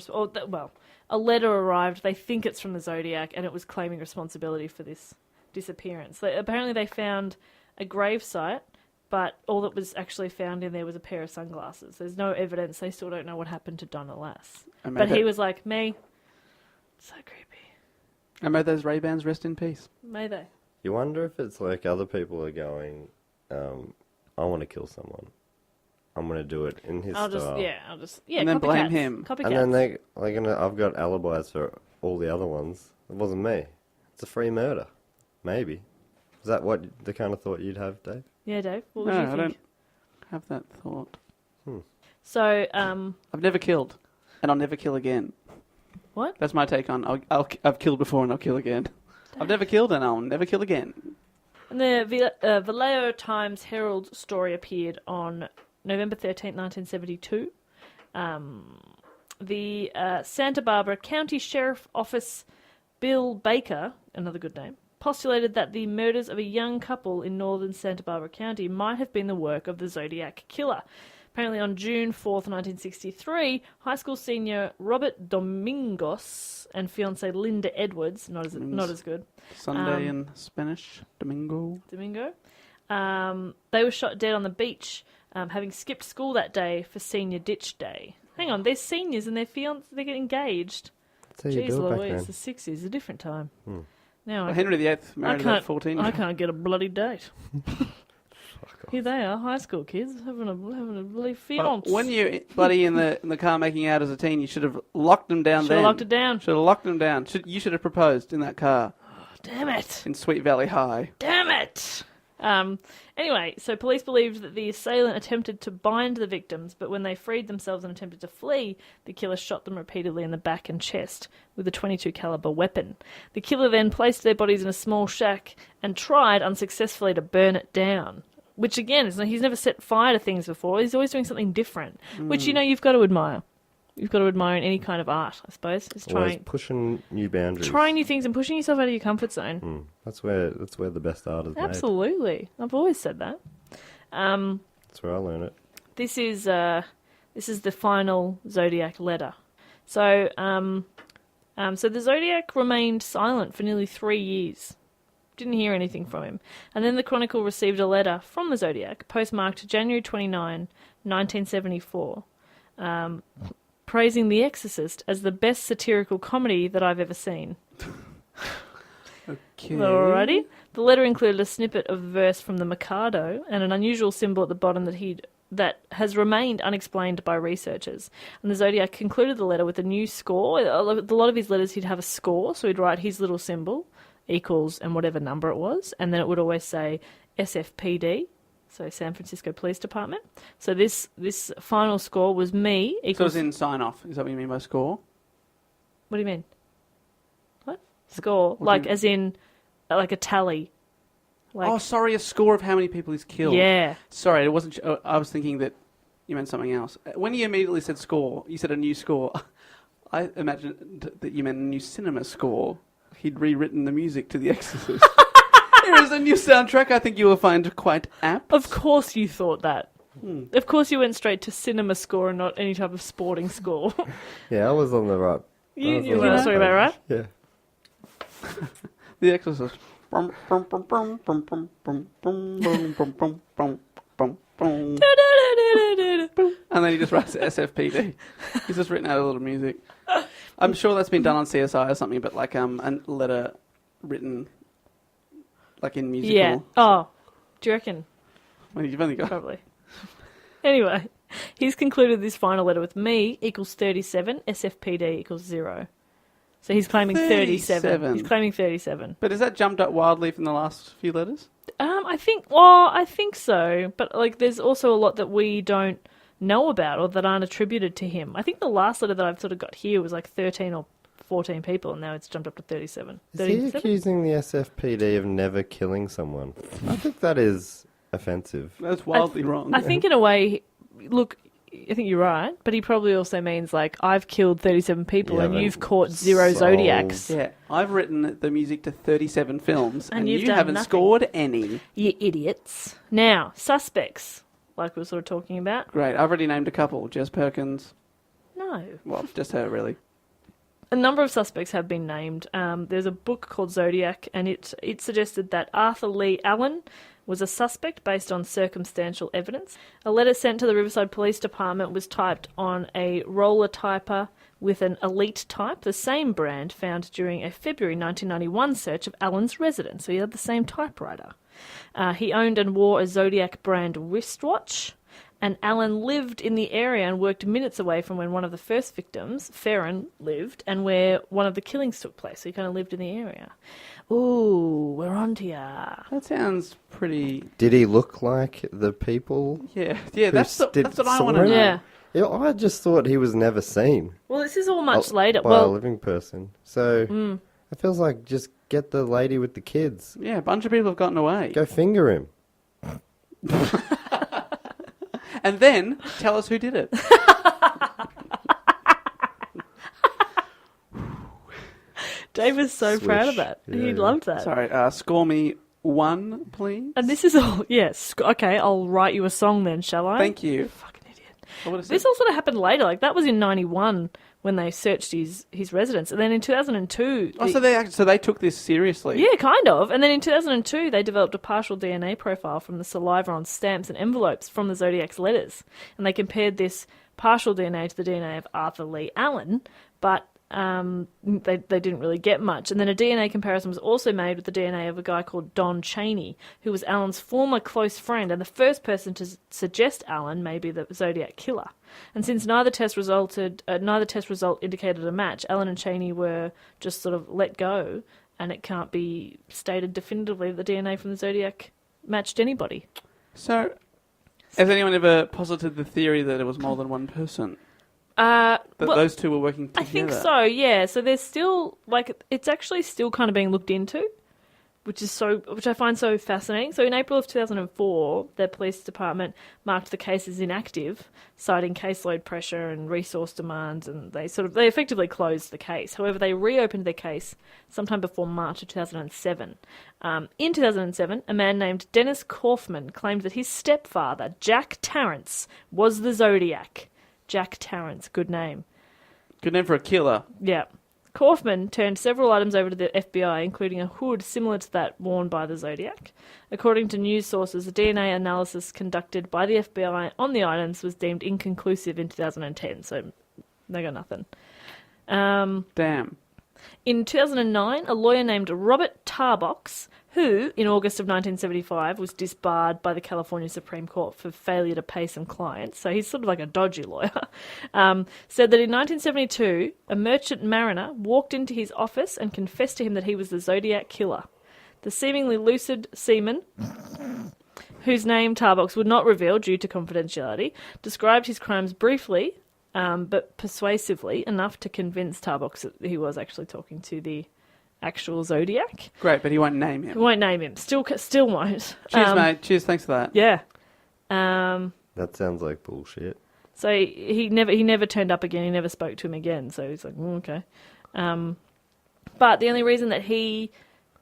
a letter arrived. They think it's from the Zodiac, and it was claiming responsibility for this disappearance. Apparently they found a gravesite, but all that was actually found in there was a pair of sunglasses. There's no evidence. They still don't know what happened to Donna Lass. But he was like, me. So creepy. And may those Ray-Bans rest in peace. May they? You wonder if it's like other people are going, I want to kill someone. I'm going to do it in his style. And then blame him. Copycats. And then I've got alibis for all the other ones. It wasn't me. It's a free murder. Maybe. Is that what the kind of thought you'd have, Dave? Yeah, Dave. What would you think? Have that thought. So, I've never killed, and I'll never kill again. What? That's my take on I've killed before and I'll kill again. I've never killed and I'll never kill again. and the Vallejo Times Herald story appeared on November 13th, 1972. The Santa Barbara County Sheriff Office Bill Baker, another good name, postulated that the murders of a young couple in northern Santa Barbara County might have been the work of the Zodiac Killer. Apparently on June 4th, 1963, high school senior Robert Domingos and fiancée Linda Edwards, not as good, Sunday in Spanish, Domingo. They were shot dead on the beach, having skipped school that day for senior ditch day. Hang on, they're seniors and they get engaged. That's how you Jeez do it back Louise, then. the 60s, a different time. Now Well, Henry VIII married at 14. I can't get a bloody date. Here they are, high school kids, having a bloody Well, fiance. when you're bloody in the car making out as a teen, you should have locked them down Should then. have locked it down. Should have locked them down. You should have proposed in that car Damn it. in Sweet Valley High. Damn it! Anyway, so police believed that the assailant attempted to bind the victims, but when they freed themselves and attempted to flee, the killer shot them repeatedly in the back and chest with a .22 caliber weapon. The killer then placed their bodies in a small shack and tried unsuccessfully to burn it down. Which again, he's never set fire to things before. He's always doing something different, which you've got to admire. You've got to admire in any kind of art, I suppose. Just Always pushing new boundaries. trying new things and pushing yourself out of your comfort zone. That's where the best art is made. Absolutely, I've always said that. That's where I learn it. This is the final Zodiac letter. So the Zodiac remained silent for nearly 3 years. Didn't hear anything from him. And then the Chronicle received a letter from the Zodiac, postmarked January 29, 1974, praising The Exorcist as the best satirical comedy that I've ever seen. Okay. Alrighty. The letter included a snippet of verse from the Mikado and an unusual symbol at the bottom that has remained unexplained by researchers. And the Zodiac concluded the letter with a new score. A lot of his letters he'd have a score, so he'd write his little symbol equals and whatever number it was, and then it would always say SFPD, so San Francisco Police Department. So this final score was me So equals... it's in sign-off. Is that what you mean by score? What do you mean? What? Score? What do Like you- as in like a tally. Like, Oh, sorry, a score of how many people he's killed. yeah. Sorry, it wasn't. I was thinking that you meant something else. When you immediately said score, you said a new score. I imagined that you meant a new cinema score. He'd rewritten the music to The Exorcist. Here is a new soundtrack I think you will find quite apt. Of course you thought that. Of course you went straight to cinema score and not any type of sporting score. Yeah, I was on the right. You knew what I was talking about, right? Yeah. The Exorcist. And then he just writes SFPD. He's just written out a little music. I'm sure that's been done on CSI or something, but like a letter written like in musical. Yeah. Oh, do you reckon? Well, you've only got... Probably. Anyway, he's concluded this final letter with me equals 37, SFPD equals 0. So he's claiming 37. 37. He's claiming 37. But has that jumped up wildly from the last few letters? I think so. But like, there's also a lot that we don't know about or that aren't attributed to him. I think the last letter that I've sort of got here was like 13 or 14 people, and now it's jumped up to 37. Is he accusing the SFPD of never killing someone? I think that is offensive. That's wildly wrong. I think in a way, look, I think you're right, but he probably also means like, I've killed 37 people Yeah, and but you've caught 0 solved. Zodiacs. Yeah, I've written the music to 37 films, and you've you done haven't nothing. scored any. You idiots. Now, suspects, like we were sort of talking about. Great, I've already named a couple. Jess Perkins. No. Well, just her, really. A number of suspects have been named. There's a book called Zodiac, and it suggested that Arthur Lee Allen was a suspect based on circumstantial evidence. A letter sent to the Riverside Police Department was typed on a roller typer with an Elite type, the same brand found during a February 1991 search of Allen's residence. So he had the same typewriter. He owned and wore a Zodiac brand wristwatch, And Alan lived in the area and worked minutes away from when one of the first victims, Farron, lived and where one of the killings took place. So he kind of lived in the area. Ooh, we're on to ya. That sounds pretty... Did he look like the people? Yeah, who that's what I saw want to him? know. Yeah. Yeah, I just thought he was never seen. Well, this is all much later. By a living person. So it feels like just get the lady with the kids. Yeah, a bunch of people have gotten away. Go finger him. And then tell us who did it. Dave was so proud of Swish. that. Yeah. He loved that. Sorry, score me 1, please. And this is all... Yes. Okay, I'll write you a song then, shall I? Thank you. Fucking idiot. I would've said- This all sort of happened later. Like, that was in 91 when they searched his residence. And then in 2002... Oh, so they took this seriously. Yeah, kind of. And then in 2002, they developed a partial DNA profile from the saliva on stamps and envelopes from the Zodiac's letters. And they compared this partial DNA to the DNA of Arthur Lee Allen, but they didn't really get much. And then a DNA comparison was also made with the DNA of a guy called Don Chaney, who was Allen's former close friend and the first person to suggest Allen may be the Zodiac Killer. And since neither test result indicated a match, Allen and Chaney were just sort of let go, and it can't be stated definitively that the DNA from the Zodiac matched anybody. So, has anyone ever posited the theory that it was more than one person? Well, Those two were working together? I think so, yeah. So there's still, like, it's actually still kind of being looked into, which I find so fascinating. So in April of 2004, the police department marked the case as inactive, citing caseload pressure and resource demands, and they effectively closed the case. However, they reopened their case sometime before March of 2007. In 2007, a man named Dennis Kaufman claimed that his stepfather, Jack Tarrance, was the Zodiac. Jack Tarrance, good name. Good name for a killer. Yeah. Kaufman turned several items over to the FBI, including a hood similar to that worn by the Zodiac. According to news sources, a DNA analysis conducted by the FBI on the items was deemed inconclusive in 2010, so they got nothing. Damn. In 2009, a lawyer named Robert Tarbox, who, in August of 1975, was disbarred by the California Supreme Court for failure to pay some clients, so he's sort of like a dodgy lawyer, said that in 1972, a merchant mariner walked into his office and confessed to him that he was the Zodiac Killer. The seemingly lucid seaman, whose name Tarbox would not reveal due to confidentiality, described his crimes briefly, but persuasively enough to convince Tarbox that he was actually talking to the actual Zodiac. Great, but he won't name him. He won't name him. Still won't. Cheers, mate. Cheers, thanks for that. Yeah. That sounds like bullshit. So he never turned up again. He never spoke to him again. So he's like, okay. But the only reason that he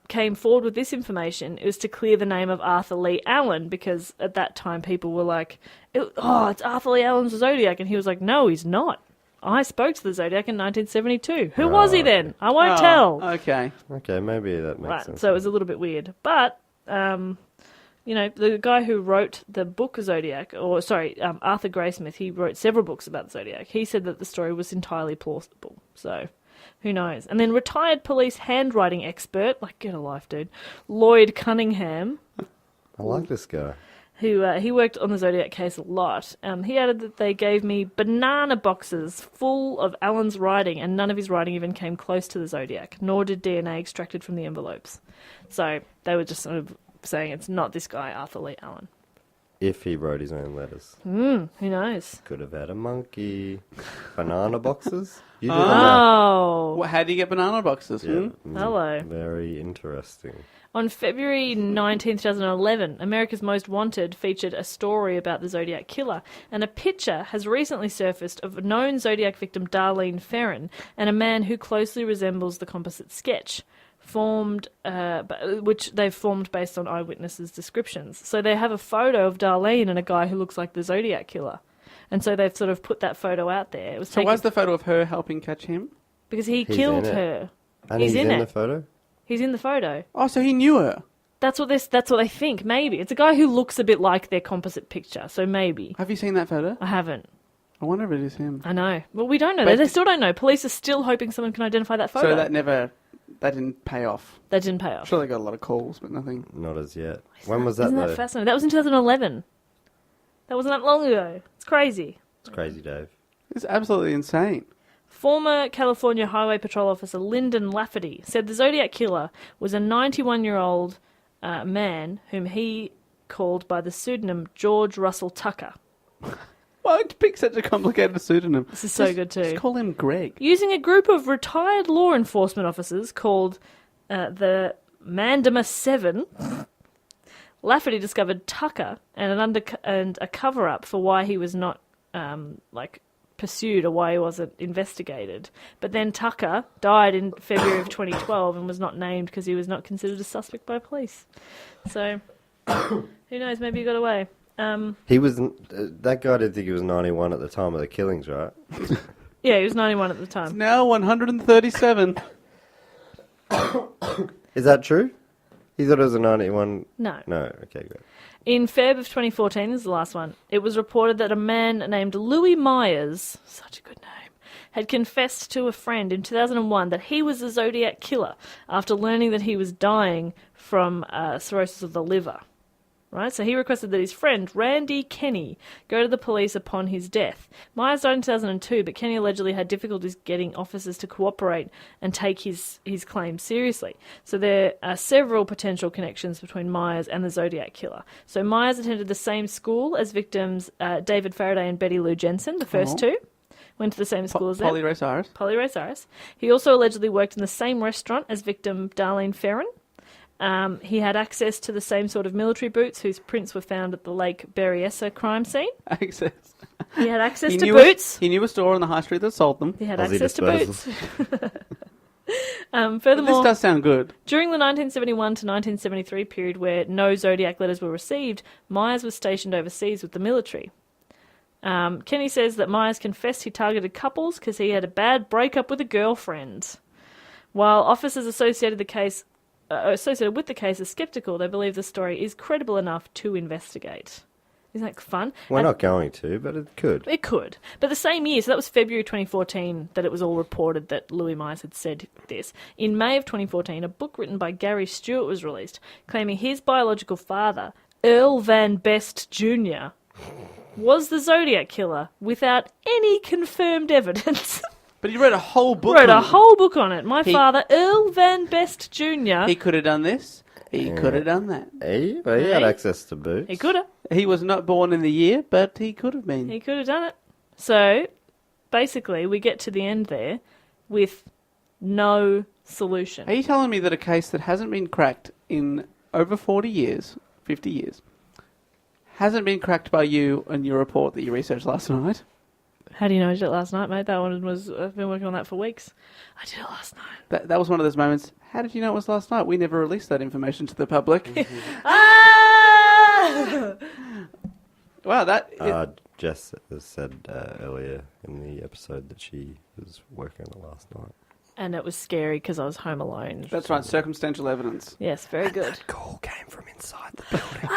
came forward with this information was to clear the name of Arthur Lee Allen, because at that time people were like, it's Arthur Lee Allen's the Zodiac. And he was like, no, he's not. I spoke to the Zodiac in 1972. Who was he then? I won't tell. Okay. Okay, maybe that makes sense. So it was a little bit weird. But, the guy who wrote the book Zodiac, Arthur Graysmith, he wrote several books about the Zodiac. He said that the story was entirely plausible. So, who knows? And then retired police handwriting expert, like, get a life, dude, Lloyd Cunningham. I like this guy. Who he worked on the Zodiac case a lot. He added that they gave me banana boxes full of Allen's writing, and none of his writing even came close to the Zodiac, nor did DNA extracted from the envelopes. So they were just sort of saying it's not this guy, Arthur Lee Allen. If he wrote his own letters. Who knows? Could have had a monkey. Banana boxes? You did Oh. How do you get banana boxes? Yeah. Hello. Very interesting. On February 19, 2011, America's Most Wanted featured a story about the Zodiac Killer, and a picture has recently surfaced of a known Zodiac victim, Darlene Ferrin, and a man who closely resembles the composite sketch, which they've formed based on eyewitnesses' descriptions. So they have a photo of Darlene and a guy who looks like the Zodiac Killer. And so they've sort of put that photo out there. It was So why's the photo of her helping catch him? Because he He's killed in it. her. And He's in in it. the photo? He's in the photo. Oh, so he knew her. That's what they think. Maybe it's a guy who looks a bit like their composite picture. So maybe. Have you seen that photo? I haven't. I wonder if it is him. I know. Well, we don't know. But They still don't know. Police are still hoping someone can identify that photo. So that didn't pay off. That didn't pay off. Sure, they got a lot of calls, but nothing. Not as yet. When was that, Isn't though? that fascinating? That was in 2011. That wasn't that long ago. It's crazy. It's crazy, Dave. It's absolutely insane. Former California Highway Patrol officer Lyndon Lafferty said the Zodiac Killer was a 91-year-old man whom he called by the pseudonym George Russell Tucker. Why would you pick such a complicated pseudonym? This is so good too. Just call him Greg. Using a group of retired law enforcement officers called the Mandama 7, Lafferty discovered Tucker and a cover-up for why he was not pursued or why he wasn't investigated. But then Tucker died in February of 2012 and was not named because he was not considered a suspect by police. So, who knows? Maybe he got away. He was that guy. Didn't think he was 91 at the time of the killings, right? Yeah, he was 91 at the It's time. now 137. Is that true? He thought it was a 91. No. No. Okay, great. In Feb of 2014, this is the last one, it was reported that a man named Louis Myers, such a good name, had confessed to a friend in 2001 that he was the Zodiac Killer after learning that he was dying from cirrhosis of the liver. Right, so he requested that his friend, Randy Kenny, go to the police upon his death. Myers died in 2002, but Kenny allegedly had difficulties getting officers to cooperate and take his claim seriously. So there are several potential connections between Myers and the Zodiac Killer. So Myers attended the same school as victims David Faraday and Betty Lou Jensen, the first two. Went to the same school as them. Polly Ray Cyrus. Polly Ray Cyrus. He also allegedly worked in the same restaurant as victim Darlene Ferrin. He had access to the same sort of military boots whose prints were found at the Lake Berryessa crime scene. Access. He had access He to knew boots. He knew a store on the high street that sold them. He had Aussie access to boots. disposals. Furthermore, This does sound good. during the 1971 to 1973 period where no Zodiac letters were received, Myers was stationed overseas with the military. Kenny says that Myers confessed he targeted couples because he had a bad breakup with a girlfriend. While officers associated with the case are sceptical, they believe the story is credible enough to investigate. Isn't that fun? We're And not going to, but it could. it could. But the same year, so that was February 2014, that it was all reported that Louis Myers had said this. In May of 2014, a book written by Gary Stewart was released, claiming his biological father, Earl Van Best Jr., was the Zodiac Killer without any confirmed evidence. But he wrote a whole book. Wrote on a it. whole book on it. My father, Earl Van Best Jr. He could have done this. He could have done that. He had Hey. access to boots. He could have. He was not born in the year, but he could have been. He could have done it. So, basically, we get to the end there with no solution. Are you telling me that a case that hasn't been cracked in over 40 years, 50 years, hasn't been cracked by you and your report that you researched last night? How do you know I did it last night, mate? That one was, I've been working on that for weeks. I did it last night. That was one of those moments. How did you know it was last night? We never released that information to the public. Ah! Wow, that... Jess said earlier in the episode that she was working on it last night. And it was scary because I was home alone. That's right, circumstantial evidence. Yes, very good. That call came from inside the building.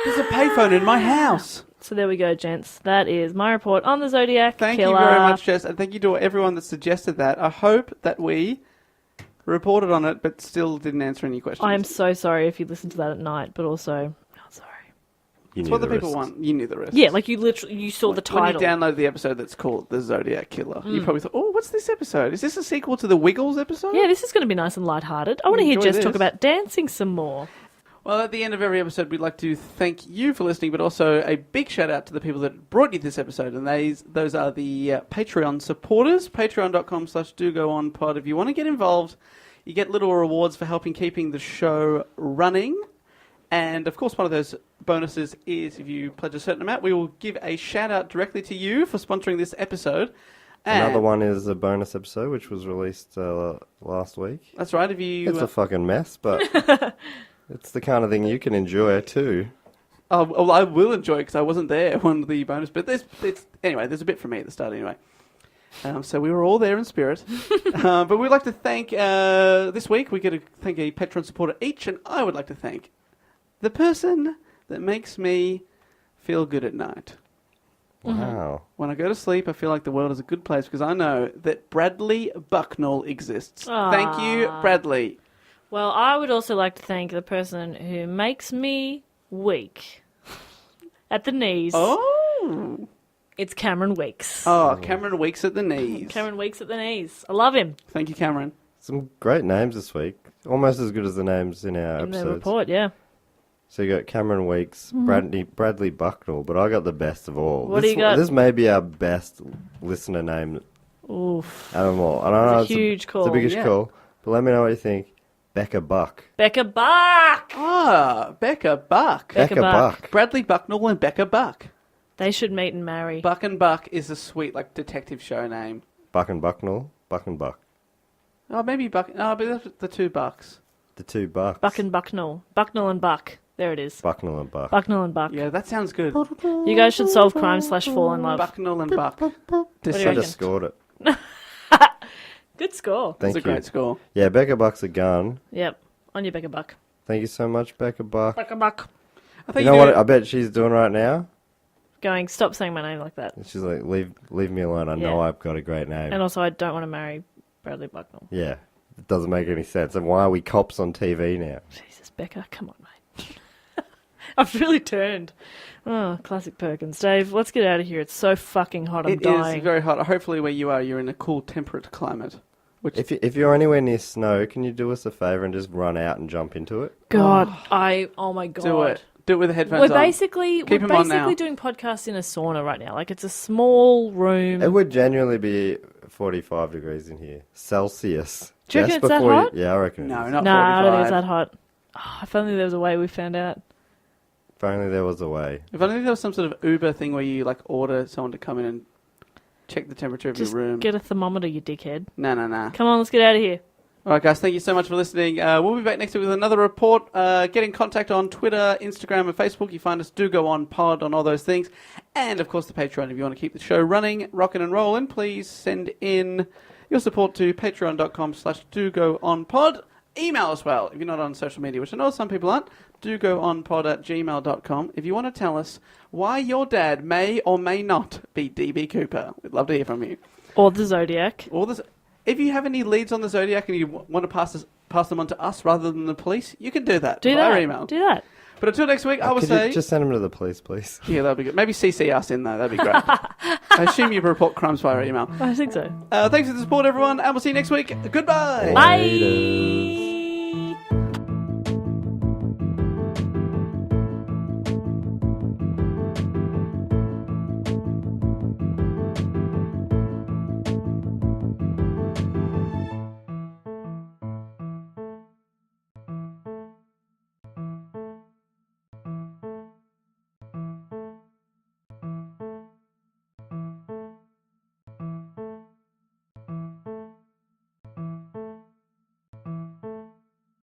There's a payphone in my house. So there we go, gents. That is my report on the Zodiac Thank Killer. you very much, Jess, and thank you to everyone that suggested that. I hope that we reported on it, but still didn't answer any questions. I'm so sorry if you listened to that at night, but also not sorry. You It's knew what the the people risks. want. You knew the rest. Yeah, like you saw the When you title. downloaded the episode that's called The Zodiac Killer, you probably thought, oh, what's this episode? Is this a sequel to the Wiggles episode? Yeah, this is going to be nice and lighthearted. I want to hear Enjoy Jess this. talk about dancing some more. Well, at the end of every episode, we'd like to thank you for listening, but also a big shout out to the people that brought you this episode, and those are the Patreon supporters, patreon.com/dogoonpod. If you want to get involved, you get little rewards for helping keeping the show running. And, of course, one of those bonuses is if you pledge a certain amount, we will give a shout-out directly to you for sponsoring this episode. And Another one is a bonus episode, which was released last week. That's right. If you, It's a fucking mess, but it's the kind of thing you can enjoy too. well, I will enjoy it because I wasn't there when the bonus. But anyway, there's a bit from me at the start anyway. So we were all there in spirit. But we'd like to thank, this week, we get to thank a Patreon supporter each, and I would like to thank the person that makes me feel good at night. Wow. When I go to sleep, I feel like the world is a good place because I know that Bradley Bucknell exists. Thank you, Bradley. Well, I would also like to thank the person who makes me weak. at the knees. Oh. It's Cameron Weeks. Oh, Cameron Weeks at the knees. Cameron Weeks at the knees. I love him. Thank you, Cameron. Some great names this week. Almost as good as the names in our In episodes. the report, yeah. So you got Cameron Weeks, Bradley Bucknell, but I got the best of all. What do you got? This may be our best listener name Oof. out of them all. I don't know, It's a huge call. It's the biggest Yeah. call. But let me know what you think. Becca Buck. Becca Buck! Ah, Becca Buck. Becca Buck. Bradley Bucknell and Becca Buck. They should meet and marry. Buck and Buck is a sweet, like, detective show name. Buck and Bucknell. Buck and Buck. Oh, maybe Buck. Oh, but that's the two Bucks. The two Bucks. Buck and Bucknell. Bucknell and Buck. There it is. Bucknell and Buck. Bucknell and Buck. Yeah, that sounds good. You guys should solve crime / fall in love. Bucknell and Buck. do you I reckon? just scored it. Good score. Thank That's you. a great score. Yeah, Becca Buck's a gun. Yep. On you, Becca Buck. Thank you so much, Becca Buck. Becca Buck. I think You know what I bet she's doing right now? Going, stop saying my name like that. She's like, leave me alone. I Yeah. know I've got a great name. And also, I don't want to marry Bradley Bucknell. Yeah, it doesn't make any sense. And why are we cops on TV now? Jesus, Becca, come on, mate. I've really turned. Oh, classic Perkins. Dave, let's get out of here. It's so fucking hot. I'm It dying. is very hot. Hopefully where you are, you're in a cool, temperate climate. Which If you're anywhere near snow, can you do us a favour and just run out and jump into it? God, oh my God. do it. Do it with the headphones We're on. basically Keep 'em on now. doing podcasts in a sauna right now. Like, it's a small room. It would genuinely be 45 degrees in here. Celsius. Do you reckon Just it's that before hot? Yeah, I reckon it No, is. not Nah, I don't 45. think it's that hot. Oh, if only there was a way we found out. If only there was a way. If only there was some sort of Uber thing where you, like, order someone to come in and check the temperature of Just your room. get a thermometer, you dickhead. No. Come on, let's get out of here. All right, guys, thank you so much for listening. We'll be back next week with another report. Get in contact on Twitter, Instagram, and Facebook. You find us Do Go On Pod on all those things. And, of course, the Patreon. If you want to keep the show running, rocking and rolling, please send in your support to patreon.com/dogoonpod. Email as well, if you're not on social media, which I know some people aren't. dogoonpod@gmail.com. If you want to tell us why your dad may or may not be DB Cooper, we'd love to hear from you. Or the Zodiac. Or this, if you have any leads on the Zodiac and you want to pass them on to us rather than the police, you can do that Do via that. email. Do that. But until next week, I will Could say... you just send them to the police, please? Yeah, that'd be good. Maybe CC us in, though. That'd be great. I assume you report crimes via email. I think so. Thanks for the support, everyone, and we'll see you next week. Goodbye. Bye. Later.